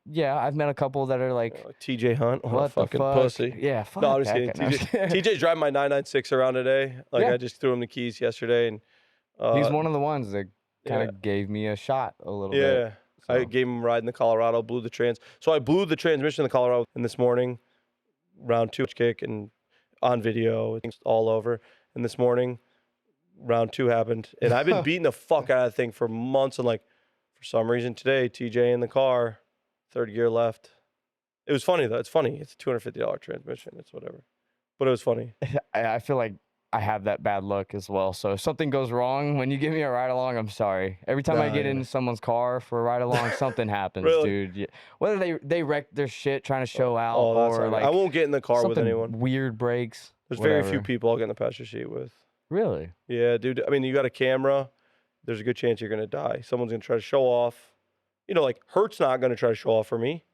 yeah, I've met a couple that are like Like TJ Hunt, what a what the fucking fuck? pussy. Yeah, fuck No, I'm just that kidding. guy. No, TJ's driving my 996 around today. Like Yeah. I just threw him the keys yesterday, and He's one of the ones that kind of yeah. gave me a shot a little Yeah, bit. I so. gave him a ride in the Colorado, blew the trans. So I blew the transmission in the Colorado, and this morning, round 2 kick and on video, things all over. And this morning, round 2 happened, and I've been beating the fuck out of the thing for months. And like, for some reason today, TJ in the car, third gear left. It was funny though. It's funny. It's a $250 transmission. It's whatever, but it was funny. I feel like I have that bad luck as well. So if something goes wrong when you give me a ride along, I'm sorry. Every time I Nah, get yeah. in someone's car for a ride along, something happens, Really? dude. Yeah. Whether they wreck their shit trying to show out Oh, that's or all right. like I won't get in the car with something anyone. weird breaks. There's very few whatever. people I'll get in the passenger seat with. Really? Yeah, dude. I mean, you got a camera. There's a good chance you're gonna die. Someone's gonna try to show off. Like Hertz not gonna try to show off for me.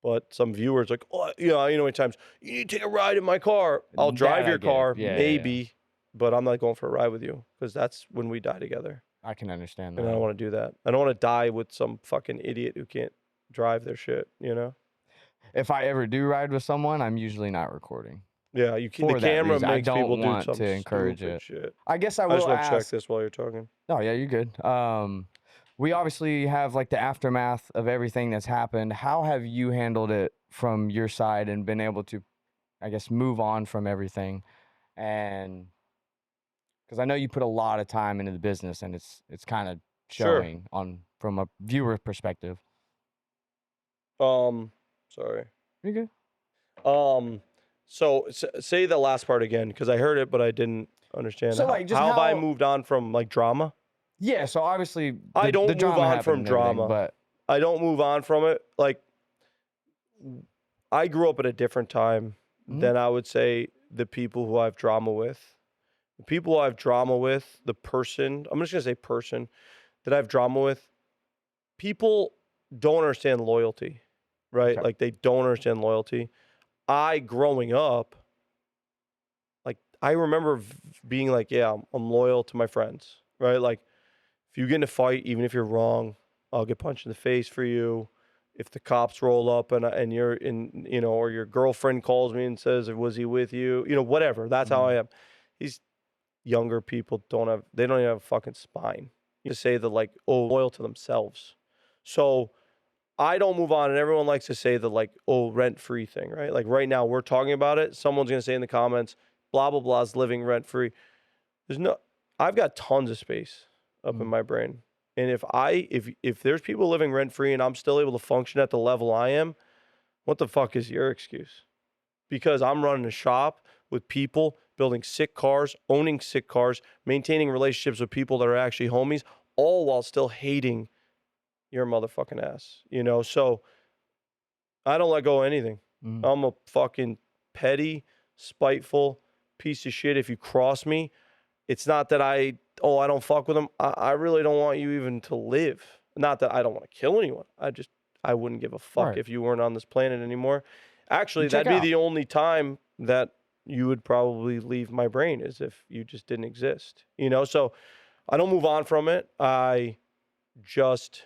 But some viewers like, oh, many times you need to take a ride in my car. I'll That drive I your get. car, Yeah, yeah, maybe, but I'm not going for a ride with you because that's when we die together. I can understand And I that. don't want to do that. I don't want to die with some fucking idiot who can't drive their shit, you know? If I ever do ride with someone, I'm usually not recording. Yeah, the For that camera reason. I makes don't people do want some to encourage stupid it. shit. I guess I I just will want to check ask. this while you're talking. Oh, yeah, you're good. We obviously have like the aftermath of everything that's happened. How have you handled it from your side and been able to, I guess, move on from everything? And because I know you put a lot of time into the business, and it's kind of Sure. showing on from a viewer perspective. Sorry. You're good. So say the last part again, because I heard it, but I didn't understand. So, like, just how have I how- moved on from like drama? Yeah, so obviously I don't the move drama on happened from and everything, drama. but I don't move on from it. Like, I grew up at a different time Mhm. than I would say the people who I have drama with. The people I have drama with, the person, I'm just going to say person that I have drama with, people don't understand loyalty, right? Okay. Like, they don't understand loyalty. Growing up, like, I remember being like, yeah, I'm loyal to my friends, right? Like, if you get in a fight, even if you're wrong, I'll get punched in the face for you. If the cops roll up and you're in, you know, or your girlfriend calls me and says, was he with you? You know, whatever. That's how I am. These younger people they don't even have a fucking spine. You just say that, like, oh, loyal to themselves. So I don't move on. And everyone likes to say the, like, oh, rent-free thing, right? Like, right now we're talking about it. Someone's going to say in the comments, blah, blah, blah is living rent-free. I've got tons of space up in my brain. And if there's people living rent-free and I'm still able to function at the level I am, what the fuck is your excuse? Because I'm running a shop with people, building sick cars, owning sick cars, maintaining relationships with people that are actually homies, all while still hating your motherfucking ass, you know? So I don't let go of anything. I'm a fucking petty, spiteful piece of shit. If you cross me, it's not that I don't fuck with them. I really don't want you even to live. Not that I don't want to kill anyone. I wouldn't give a fuck Right. if you weren't on this planet anymore. Actually, Check that'd be out. the only time that you would probably leave my brain, is if you just didn't exist. You know, so I don't move on from it. I just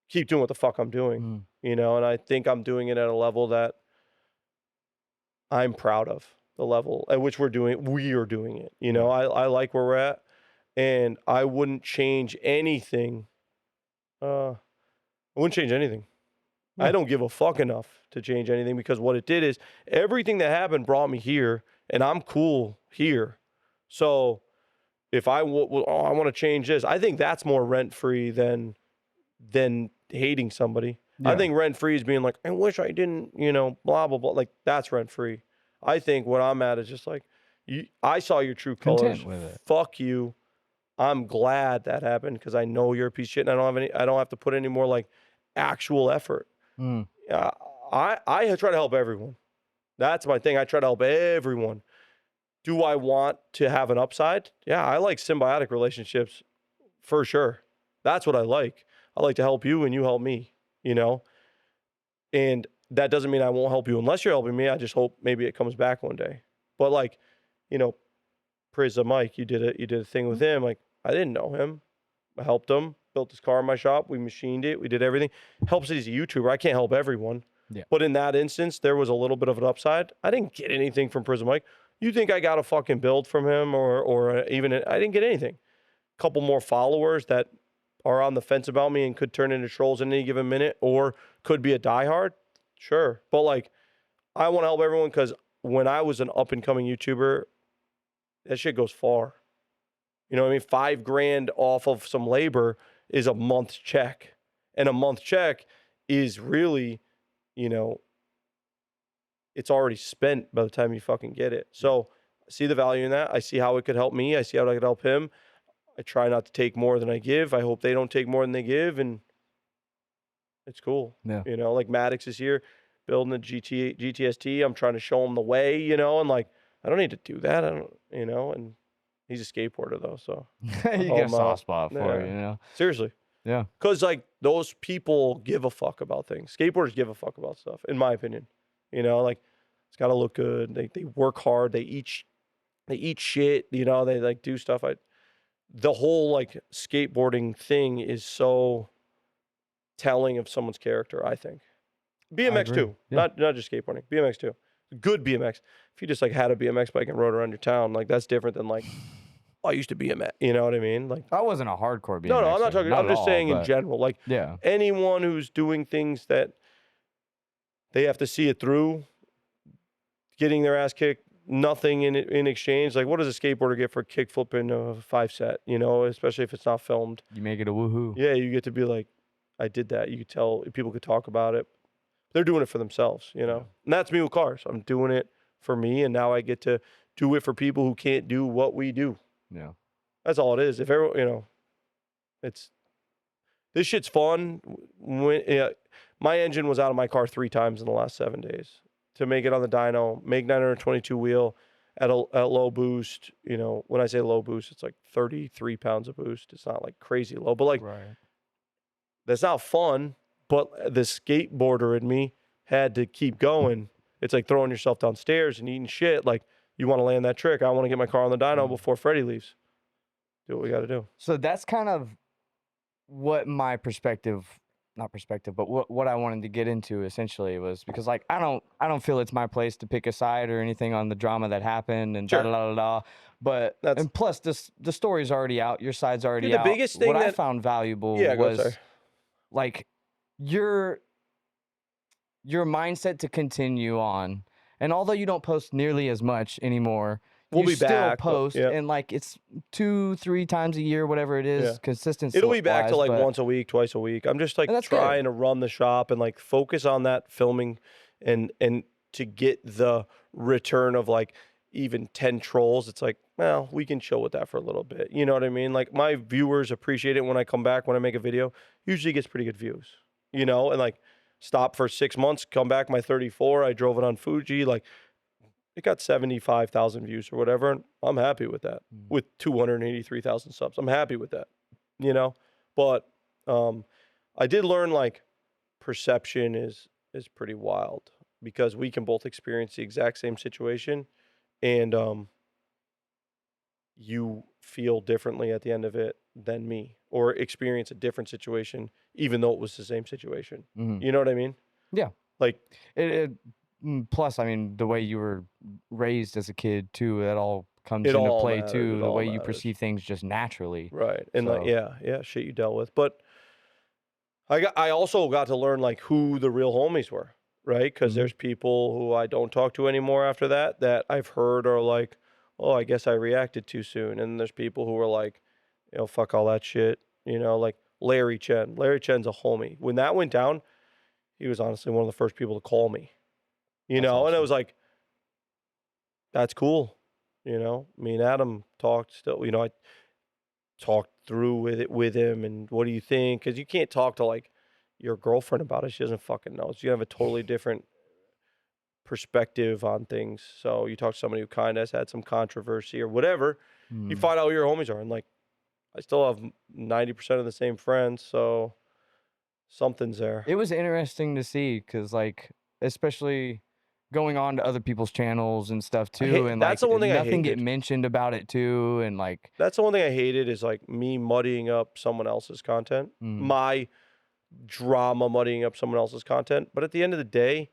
keep doing what the fuck I'm doing. You know, and I think I'm doing it at a level that I'm proud of. The level at which we are doing it. You know, I like where we're at, and I wouldn't change anything. I wouldn't change anything. I don't give a fuck enough to change anything, because what it did is everything that happened brought me here, and I'm cool here. So if I want to change this, I think that's more rent-free than hating somebody. I think rent-free is being like, I wish I didn't, you know, blah, blah, blah. Like, that's rent-free. I think what I'm at is just like, I saw your true colors. Content with it. Fuck you. I'm glad that happened, because I know you're a piece of shit, and I don't have to put any more like actual effort. I try to help everyone. That's my thing. I try to help everyone. Do I want to have an upside? Yeah, I like symbiotic relationships for sure. That's what I like. I like to help you and you help me, you know? And that doesn't mean I won't help you unless you're helping me. I just hope maybe it comes back one day. But, like, you know, praise Mike, you did a thing with him. Like, I didn't know him. I helped him, built his car in my shop. We machined it. We did everything. Helps that he's a YouTuber. I can't help everyone. Yeah. But in that instance, there was a little bit of an upside. I didn't get anything from Prism Mike. You think I got a fucking build from him or even, I didn't get anything. A couple more followers that are on the fence about me and could turn into trolls in any given minute, or could be a diehard. Sure. But, like, I want to help everyone, because when I was an up and coming YouTuber, that shit goes far. You know what I mean? $5,000 off of some labor is a month's check. And a month check is really, you know, it's already spent by the time you fucking get it. So I see the value in that. I see how it could help me. I see how I could help him. I try not to take more than I give. I hope they don't take more than they give. And it's cool. Yeah. You know, like Maddox is here building the GTST. I'm trying to show him the way, you know, and, like, I don't need to do that. I don't, you know, and he's a skateboarder though. So You get a soft spot for it, you know? Seriously. Yeah. Because, like, those people give a fuck about things. Skateboarders give a fuck about stuff, in my opinion. You know, like, it's got to look good. They work hard. They eat shit. You know, they, like, do stuff. the whole like skateboarding thing is so telling of someone's character, I think. BMX too, not just skateboarding. BMX too. Good BMX. If you just like had a BMX bike and rode around your town, like that's different than like, oh, I used to BMX. You know what I mean? Like I wasn't a hardcore BMX. no, I'm not talking. I'm just saying in but general. Like yeah. anyone who's doing things that they have to see it through, getting their ass kicked, nothing in exchange. Like what does a skateboarder get for kick flipping a 5-set? You know, especially if it's not filmed. You make it a woohoo. Yeah, you get to be like, I did that. You could tell people could talk about it. They're doing it for themselves, you know. And that's me with cars. I'm doing it for me, and now I get to do it for people who can't do what we do. Yeah. That's all it is. If everyone, you know, it's this shit's fun. When my engine was out of my car 3 times in the last 7 days to make it on the dyno, make 922 wheel at low boost. You know, when I say low boost, it's like 33 pounds of boost. It's not like crazy low, but like that's not fun. But the skateboarder in me had to keep going. It's like throwing yourself downstairs and eating shit. Like, you want to land that trick. I want to get my car on the dyno before Freddie leaves. Do what we got to do. So that's kind of what my not perspective, but what I wanted to get into essentially was because like I don't feel it's my place to pick a side or anything on the drama that happened and Sure. da da da da. But and plus the story's already out. Your side's already out. The biggest thing I found valuable was like your mindset to continue on. And although you don't post nearly as much anymore, we'll be still back. Post and like it's 2-3 times a year, whatever it is, consistent. It'll be back to like once a week, twice a week. I'm just like trying to run the shop and like focus on that filming and to get the return of like even 10 trolls. It's like, well, we can chill with that for a little bit. You know what I mean? Like my viewers appreciate it when I come back, when I make a video. Usually gets pretty good views, you know, and like stop for 6 months, come back my 34. I drove it on Fuji. Like it got 75,000 views or whatever. And I'm happy with that with 283,000 subs. I'm happy with that, you know, but I did learn like perception is pretty wild because we can both experience the exact same situation and you feel differently at the end of it than me or experience a different situation even though it was the same situation. You know what I mean? Yeah. Like plus, I mean, the way you were raised as a kid too, that all comes into play too. The way you perceive things just naturally. Right. And like, yeah, shit you dealt with. But I also got to learn like who the real homies were, right? Because there's people who I don't talk to anymore after that I've heard are like, oh, I guess I reacted too soon. And there's people who are like, you know, fuck all that shit. You know, like Larry Chen. Larry Chen's a homie. When that went down, he was honestly one of the first people to call me. You know, awesome. And it was like, that's cool. You know, me and Adam talked still, you know, I talked through with him and what do you think? Because you can't talk to like your girlfriend about it. She doesn't fucking know. So you have a totally different perspective on things. So you talk to somebody who kind of has had some controversy or whatever, you find out who your homies are. And like, I still have 90% of the same friends. So something's there. It was interesting to see because like, especially going on to other people's channels and stuff too, and that's like the one thing nothing get mentioned about it too, and like that's the one thing I hated is like me muddying up someone else's content, my drama muddying up someone else's content. But at the end of the day,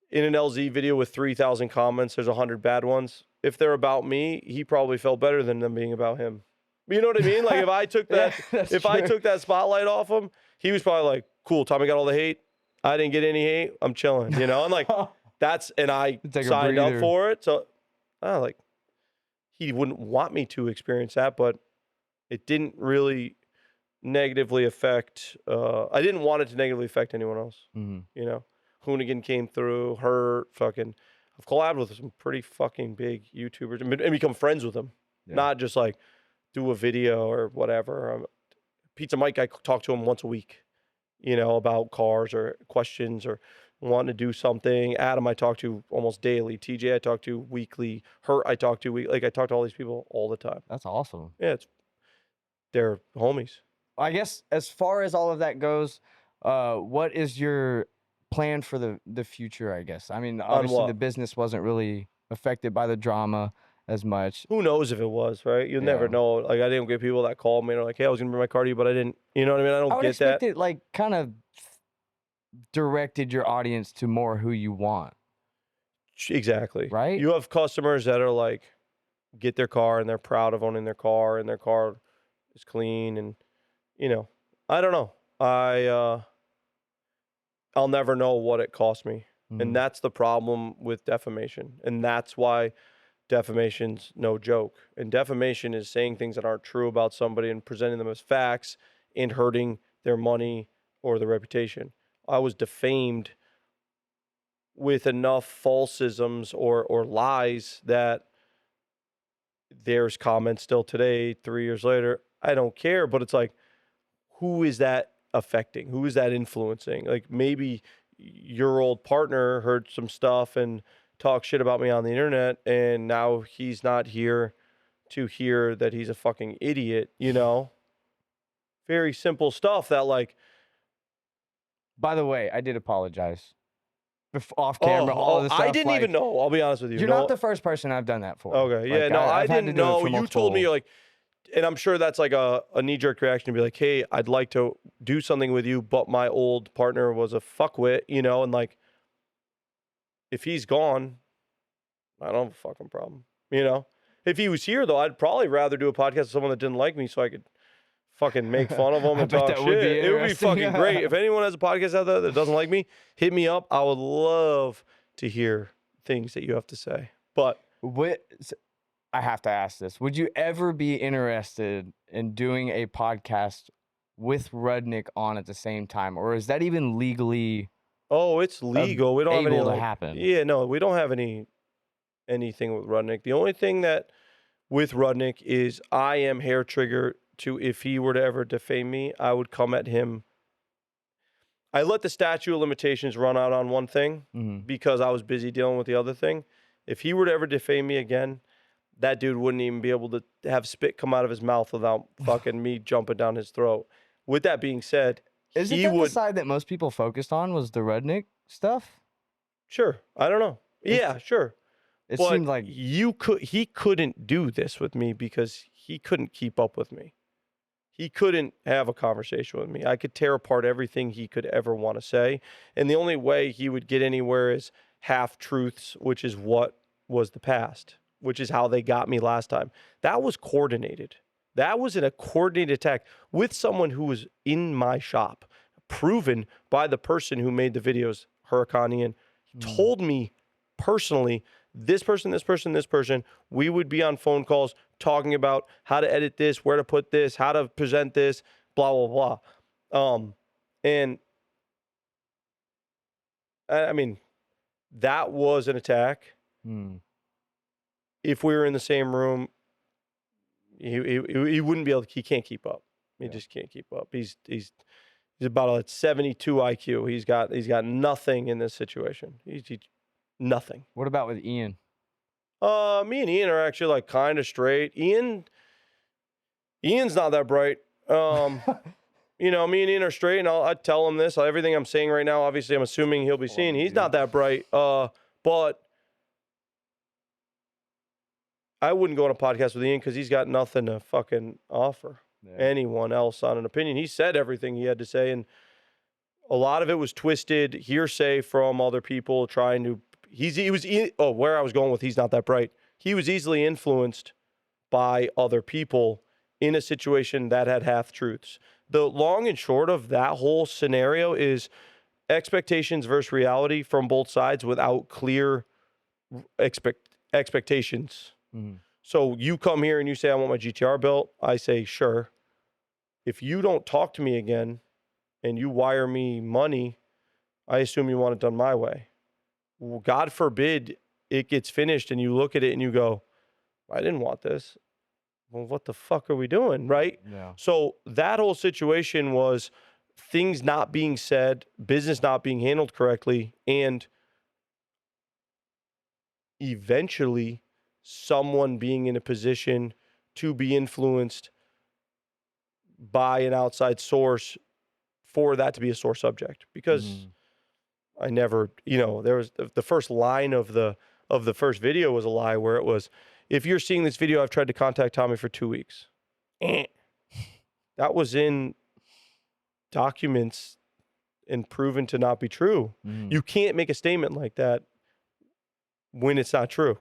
in an LZ video with 3,000 comments, there's 100 bad ones. If they're about me, he probably felt better than them being about him. You know what I mean? Like if I took that, I took that spotlight off him, he was probably like, "Cool, Tommy got all the hate. I didn't get any hate. I'm chilling." You know, and like. And I signed up for it. So, like, he wouldn't want me to experience that, but it didn't really negatively affect, I didn't want it to negatively affect anyone else. You know, Hoonigan came through, I've collabed with some pretty fucking big YouTubers and become friends with them. Not just like do a video or whatever. Pizza Mike, I talk to him once a week, you know, about cars or questions or wanting to do something. Adam, I talk to almost daily. TJ, I talk to weekly. Hurt, I talk to weekly. Like, I talk to all these people all the time. That's awesome. Yeah, they're homies. I guess as far as all of that goes, what is your plan for the future, I guess? I mean, obviously the business wasn't really affected by the drama. as much. Who knows if it was, right? You'll Yeah. never know. Like, I didn't get people that called me and are like, hey, I was going to bring my car to you, but I didn't. You know what I mean? I don't I would get expect that. it like kind of directed your audience to more who you want. Exactly. Right? You have customers that are like, get their car and they're proud of owning their car and their car is clean. And, I don't know. I'll never know what it cost me. And that's the problem with defamation. And that's why defamation's no joke. And defamation is saying things that aren't true about somebody and presenting them as facts and hurting their money or their reputation. I was defamed with enough falsisms or lies that there's comments still today, 3 years later. I don't care, but it's like, who is that affecting? Who is that influencing? Like, maybe your old partner heard some stuff and talked shit about me on the internet, and now he's not here to hear that he's a fucking idiot, Very simple stuff that, like... By the way, I did apologize. Off camera, all this stuff. I didn't even know. I'll be honest with you. You're not the first person I've done that for. Okay, yeah, Like, no, I've I had to didn't do it know. for You told me, multiple- you're like, and I'm sure that's like a knee-jerk reaction to be like, hey, I'd like to do something with you, but my old partner was a fuckwit, and like, if he's gone, I don't have a fucking problem, If he was here, though, I'd probably rather do a podcast with someone that didn't like me so I could fucking make fun of him I and bet talk that shit. would be It would be interesting. fucking great. If anyone has a podcast out there that doesn't like me, hit me up. I would love to hear things that you have to say. But I have to ask this. Would you ever be interested in doing a podcast with Rudnick on at the same time? Or is that even legally it's legal. We don't have any able to like, happen? Yeah, no, we don't have anything with Rudnick. The only thing that with Rudnick is I am hair trigger to, if he were to ever defame me, I would come at him. I let the statute of limitations run out on one thing because I was busy dealing with the other thing. If he were to ever defame me again, that dude wouldn't even be able to have spit come out of his mouth without fucking me jumping down his throat. With that being said, Isn't he that would... the side that most people focused on was the Rudnick stuff? Sure. I don't know. Yeah, sure. It But seemed like he couldn't do this with me because he couldn't keep up with me. He couldn't have a conversation with me. I could tear apart everything he could ever want to say. And the only way he would get anywhere is half-truths, which is what was the past, which is how they got me last time. That was coordinated. That was in a coordinated attack with someone who was in my shop, proven by the person who made the videos, Huracan Ian. He told me personally, this person, we would be on phone calls talking about how to edit this, where to put this, how to present this, blah, blah, blah. And I mean, that was an attack. If we were in the same room, he wouldn't be able to, he can't keep up. He just can't keep up. He's about a 72 IQ. He's got nothing in this situation. He's nothing. What about with Ian? Me and Ian are actually like kind of straight. Ian's not that bright. Me and Ian are straight, and I tell him this. Everything I'm saying right now, obviously, I'm assuming he'll be seeing. He's not that bright. But I wouldn't go on a podcast with Ian because he's got nothing to fucking offer anyone else on an opinion. He said everything he had to say, and a lot of it was twisted hearsay from other people trying to. Where I was going with he's not that bright. He was easily influenced by other people in a situation that had half truths. The long and short of that whole scenario is expectations versus reality from both sides without clear expectations. So you come here and you say, I want my GTR built. I say, sure. If you don't talk to me again and you wire me money, I assume you want it done my way. Well, God forbid it gets finished and you look at it and you go, I didn't want this. Well, what the fuck are we doing, right? Yeah. So that whole situation was things not being said, business not being handled correctly, and eventually someone being in a position to be influenced by an outside source for that to be a sore subject. Because I never, there was the first line of the first video was a lie where it was, if you're seeing this video, I've tried to contact Tommy for 2 weeks. That was in documents and proven to not be true. You can't make a statement like that when it's not true.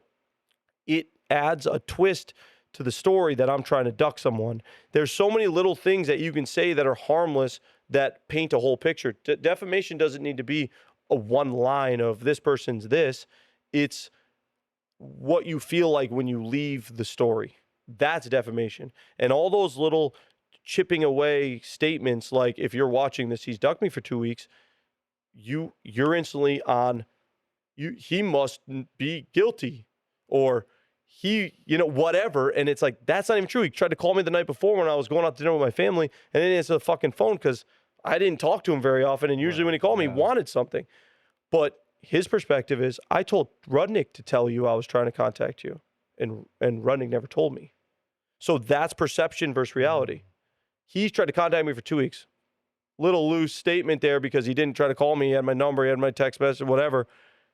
It adds a twist to the story that I'm trying to duck someone. There's so many little things that you can say that are harmless that paint a whole picture. Defamation doesn't need to be a one line of this person's this. It's what you feel like when you leave the story. That's defamation. And all those little chipping away statements, like if you're watching this, he's ducked me for 2 weeks, you're instantly on, he must be guilty, or he, whatever. And it's like, that's not even true. He tried to call me the night before when I was going out to dinner with my family, and didn't answer the fucking phone because I didn't talk to him very often. And usually when he called me, he wanted something. But his perspective is, I told Rudnick to tell you I was trying to contact you, and Rudnick never told me. So that's perception versus reality. He's tried to contact me for 2 weeks. Little loose statement there because he didn't try to call me. He had my number, he had my text message, whatever.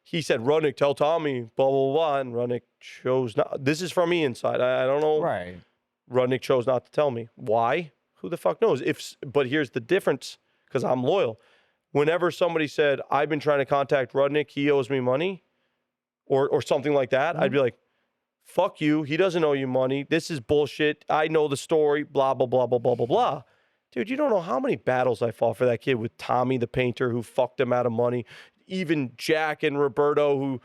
He said, Rudnick, tell Tommy, blah, blah, blah. And Rudnick chose not. This is from me inside. I don't know. Right. Rudnick chose not to tell me. Why? Who the fuck knows? But here's the difference, because I'm loyal. Whenever somebody said, I've been trying to contact Rudnick, he owes me money, or something like that, I'd be like, fuck you. He doesn't owe you money. This is bullshit. I know the story, blah, blah, blah, blah, blah, blah, blah. Dude, you don't know how many battles I fought for that kid with Tommy the painter who fucked him out of money. Even Jack and Roberto who,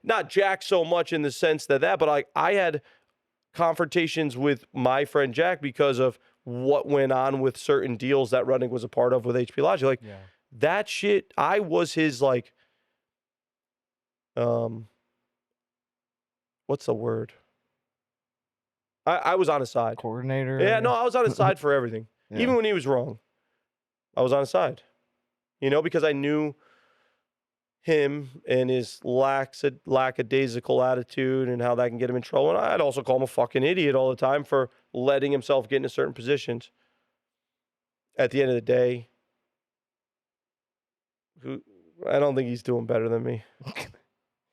not Jack so much in the sense that, but I had confrontations with my friend Jack because of what went on with certain deals that Rudnick was a part of with HP Logic. That shit, I was his, what's the word? I was on his side. Coordinator? Yeah, no, I was on his side for everything. Yeah. Even when he was wrong, I was on his side. Because I knew him and his lackadaisical attitude and how that can get him in trouble. And I'd also call him a fucking idiot all the time for letting himself get into certain positions. At the end of the day, I don't think he's doing better than me.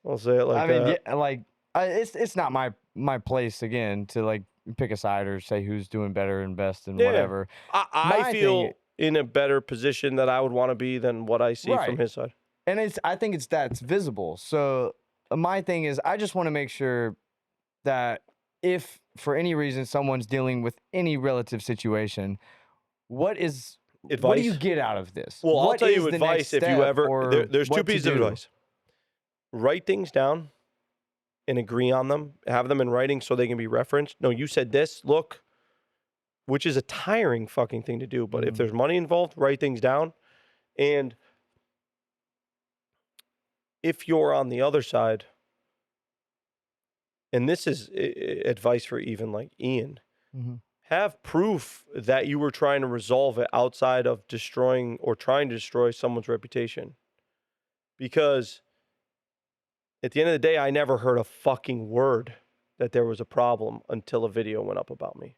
I'll say it like that. It's not my place again to pick a side or say who's doing better and best and whatever. I feel in a better position that I would want to be than what I see from his side. And I think that's visible. So my thing is, I just want to make sure that if for any reason someone's dealing with any relative situation, what do you get out of this? Well, What I'll tell is you the advice next if you step ever, or there's two what to pieces of do? advice. Write things down and agree on them. Have them in writing so they can be referenced. No, you said this, look, which is a tiring fucking thing to do. But if there's money involved, write things down. And if you're on the other side, and this is advice for even Ian, have proof that you were trying to resolve it outside of destroying or trying to destroy someone's reputation. Because at the end of the day, I never heard a fucking word that there was a problem until a video went up about me.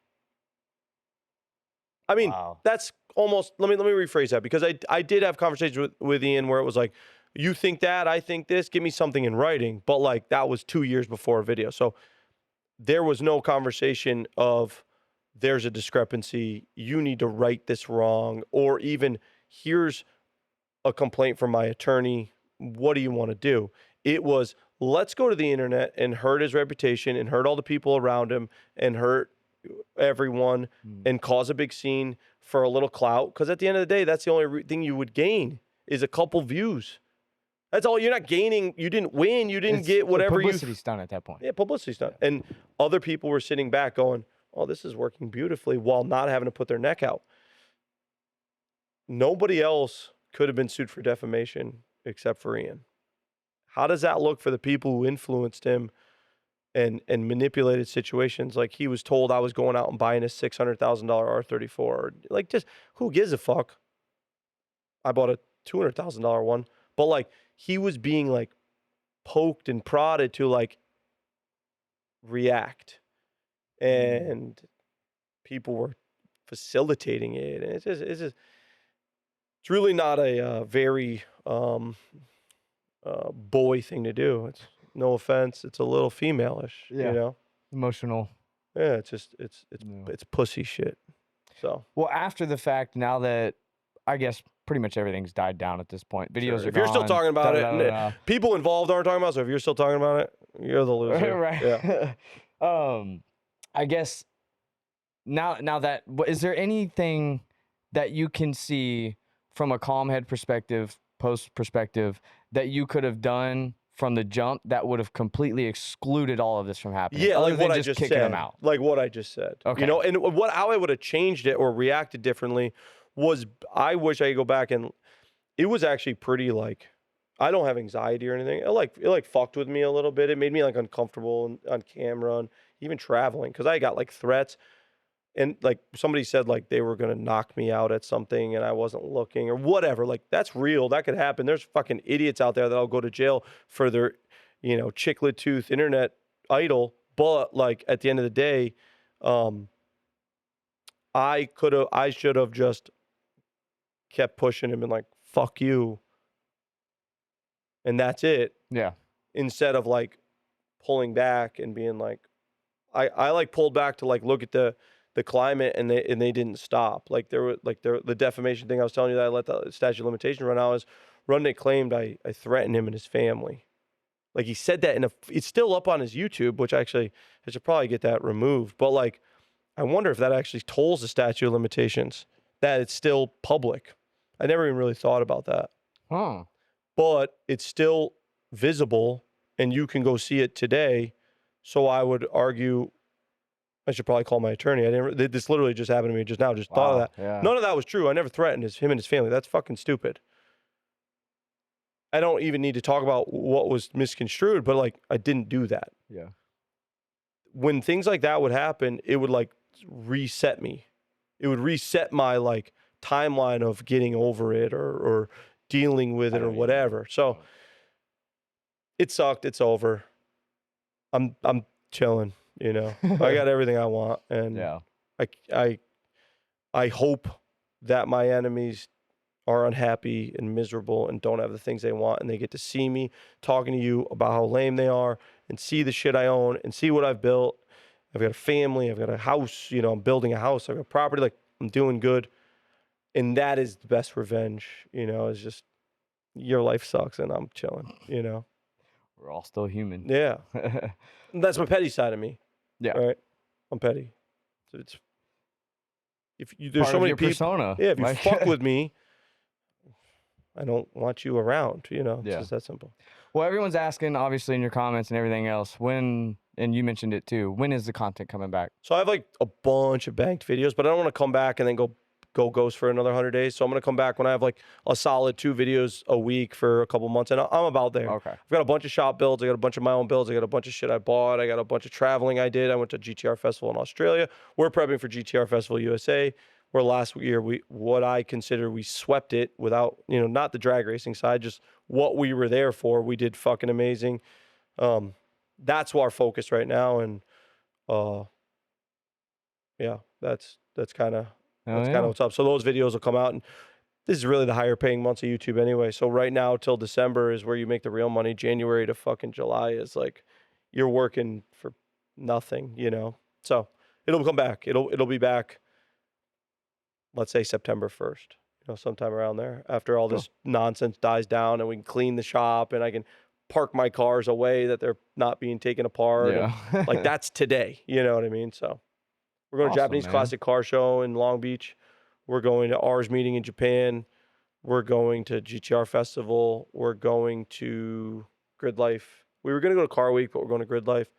I mean, that's almost, let me rephrase that, because I did have conversations with Ian where it was like, you think that, I think this, give me something in writing. But that was 2 years before a video. So there was no conversation of there's a discrepancy, you need to write this wrong, or even here's a complaint from my attorney, what do you want to do? It was, let's go to the internet and hurt his reputation and hurt all the people around him and hurt everyone and cause a big scene for a little clout. Because at the end of the day, that's the only thing you would gain is a couple views. That's all. You're not gaining. You didn't win. You didn't get whatever you. Publicity stunt at that point. Yeah, publicity stunt. And other people were sitting back going, oh, this is working beautifully, while not having to put their neck out. Nobody else could have been sued for defamation except for Ian. How does that look for the people who influenced him and manipulated situations? Like, he was told I was going out and buying a $600,000 R34. Just who gives a fuck? I bought a $200,000 one, but he was being poked and prodded to react, and people were facilitating it. And it's really not a very boy thing to do. no offense, it's a little female-ish, Yeah. you know? Emotional. Yeah, it's just, it's Yeah. pussy shit. So. Well, after the fact, now that I guess pretty much everything's died down at this point, videos Sure. are If you're still gone, talking about it, da-da-da-da-da. people involved aren't talking about it, so if you're still talking about it, you're the loser. Right. Yeah. I guess now that is there anything that you can see from a calm head perspective, post perspective, that you could have done from the jump that would have completely excluded all of this from happening? Yeah, other like than what I just just kicking said. them out. Like what I just said. Okay. You know, and how I would have changed it or reacted differently was I wish I could go back and it was actually pretty like I don't have anxiety or anything. It fucked with me a little bit. It made me like uncomfortable on camera and even traveling because I got like threats. And like somebody said like they were gonna knock me out at something and I wasn't looking or whatever. Like that's real. That could happen. There's fucking idiots out there that'll go to jail for their, you know, chiclet tooth internet idol. But like at the end of the day, I should have just kept pushing him and like, fuck you. And that's it. Yeah. Instead of like pulling back and being like, I like pulled back to like look at the climate and they didn't stop. Like there were like the defamation thing I was telling you that I let the statute of limitation run out. Rudnick claimed I threatened him and his family. Like he said that it's still up on his YouTube, which actually I should probably get that removed. But like, I wonder if that actually tolls the statute of limitations, that it's still public. I never even really thought about that. Huh. But it's still visible and you can go see it today. So I would argue I should probably call my attorney. This literally just happened to me just now. Just thought of that. Yeah. None of that was true. I never threatened him and his family. That's fucking stupid. I don't even need to talk about what was misconstrued, but like I didn't do that. Yeah. When things like that would happen, it would like reset me. It would reset my like timeline of getting over it or dealing with it or whatever. So it sucked. It's over. I'm chilling, you know. I got everything I want, and Yeah. I hope that my enemies are unhappy and miserable and don't have the things they want, and they get to see me talking to you about how lame they are and see the shit I own and see what I've built. I've got a family. I've got a house. You know, I'm building a house. I've got property. Like I'm doing good, and that is the best revenge. You know, is just your life sucks and I'm chilling. You know. We're all still human. Yeah. That's my petty side of me. Yeah. Right. I'm petty. So it's there's Part so of many your people. persona. Yeah. If you Like- fuck with me, I don't want you around. You know. It's Yeah. just that simple. Well, everyone's asking, obviously, in your comments and everything else, when, and you mentioned it too, when is the content coming back? So I have like a bunch of banked videos, but I don't want to come back and then go ghost for another 100 days. So I'm going to come back when I have like a solid 2 videos a week for a couple months. And I'm about there. Okay. I've got a bunch of shop builds. I got a bunch of my own builds. I got a bunch of shit I bought. I got a bunch of traveling I did. I went to GTR Festival in Australia. We're prepping for GTR Festival USA. Where last year what I consider we swept it without, you know, not the drag racing side, just what we were there for. We did fucking amazing. That's our focus right now. And yeah, that's kind of what's up. So those videos will come out, and this is really the higher paying months of YouTube anyway. So right now till December is where you make the real money. January to fucking July is like you're working for nothing, you know. So it'll come back. It'll be back. Let's say September 1st, you know, sometime around there, after all this nonsense dies down and we can clean the shop and I can park my cars away that they're not being taken apart. Yeah. And, like that's today, you know what I mean? So we're going to Awesome, Japanese man. Classic Car Show in Long Beach. We're going to R's meeting in Japan. We're going to GTR Festival. We're going to Grid Life. We were going to go to Car Week, but we're going to Grid Life.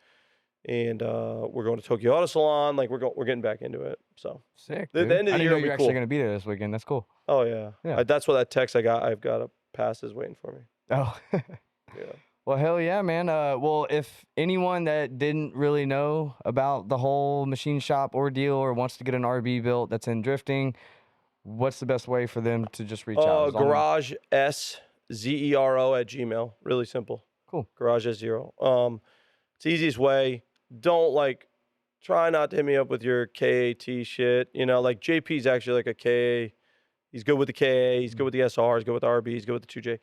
And we're going to Tokyo Auto Salon. Like we're getting back into it. So Sick. The Dude. end of the I didn't year know will you be were actually cool. going to be there this weekend. That's cool. Oh yeah. Yeah. That's what that text I got. I've got a pass is waiting for me. Oh. Yeah. Well, hell yeah, man. Well, if anyone that didn't really know about the whole machine shop ordeal or wants to get an RB built that's in drifting, what's the best way for them to just reach out? Is on- GarageSzero@gmail. Really simple. Cool. Garageszero. It's the easiest way. Don't try not to hit me up with your KAT shit. You know, like JP's actually like a KA. He's good with the KA. He's good with the SR. He's good with the RB. He's good with the 2J.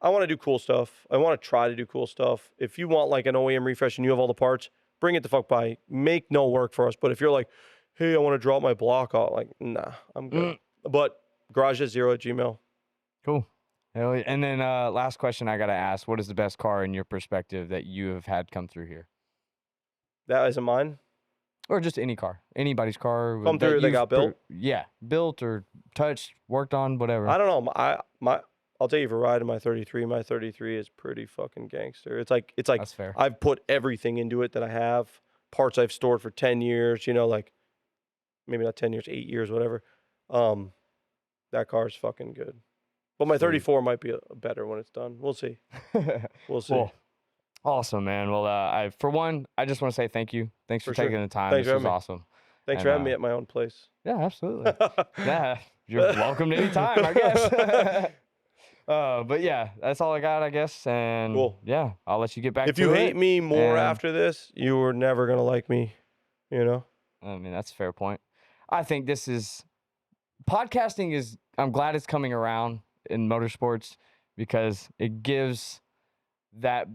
I want to do cool stuff. I want to try to do cool stuff. If you want like an OEM refresh and you have all the parts, bring it the fuck by. Make no work for us. But if you're like, hey, I want to drop my block out, like, nah, I'm good. But Garageszero@gmail. Cool. And then last question I got to ask, what is the best car in your perspective that you have had come through here? That isn't mine? Or just any car. Anybody's car. Come through, they got built? Yeah. Built or touched, worked on, whatever. I don't know. I'll take you for a ride in my 33. My 33 is pretty fucking gangster. It's like That's fair. I've put everything into it that I have. Parts I've stored for 10 years, you know, like maybe not 10 years, 8 years, whatever. That car is fucking good. But my 34 might be better when it's done. We'll see. We'll see. Well, awesome, man. Well, I just want to say thank you. Thanks for sure. taking the time. Thanks this for was having me. awesome. Thanks for having me at my own place. Yeah, absolutely. Yeah, you're welcome to any time, I guess. But yeah, that's all I got, I guess. And cool. Yeah, I'll let you get back to it. If you hate me more after this, you were never going to like me, you know? I mean, that's a fair point. I think podcasting is, I'm glad it's coming around in motorsports because it gives that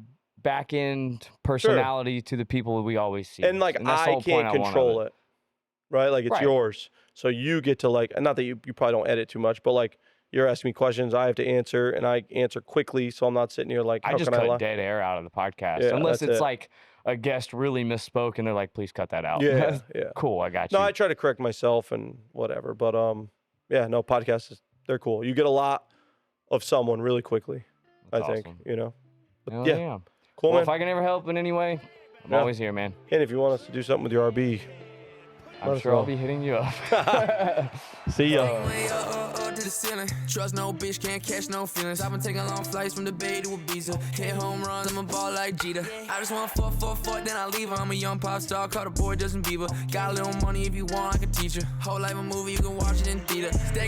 back end personality to the people we always see. And like, I can't control it, right? Like it's yours. So you get to like, not that you probably don't edit too much, but like you're asking me questions I have to answer and I answer quickly. So I'm not sitting here like, I just cut dead air out of the podcast. Yeah, unless it's like a guest really misspoke and they're like, please cut that out. Yeah. Yeah. Cool. I got you. No, I try to correct myself and whatever, but yeah, no, podcasts, they're cool. You get a lot of someone really quickly, That's I think, awesome. you know? But yeah. Cool, Well, man. if I can ever help in any way, I'm always here, man. And if you want us to do something with your RB, I'm sure I'll be hitting you up. see ya. To the ceiling. Trust no bitch, can't catch no feelings. I've been taking long flights from the Bay to Ibiza. Hit home runs, I'm a ball like Jeter. I just want 4, then I leave. I'm a young pop star, call the boy Justin Bieber. Got a little money if you want, I can teach you. Whole life a movie, you can watch it in theater. Stay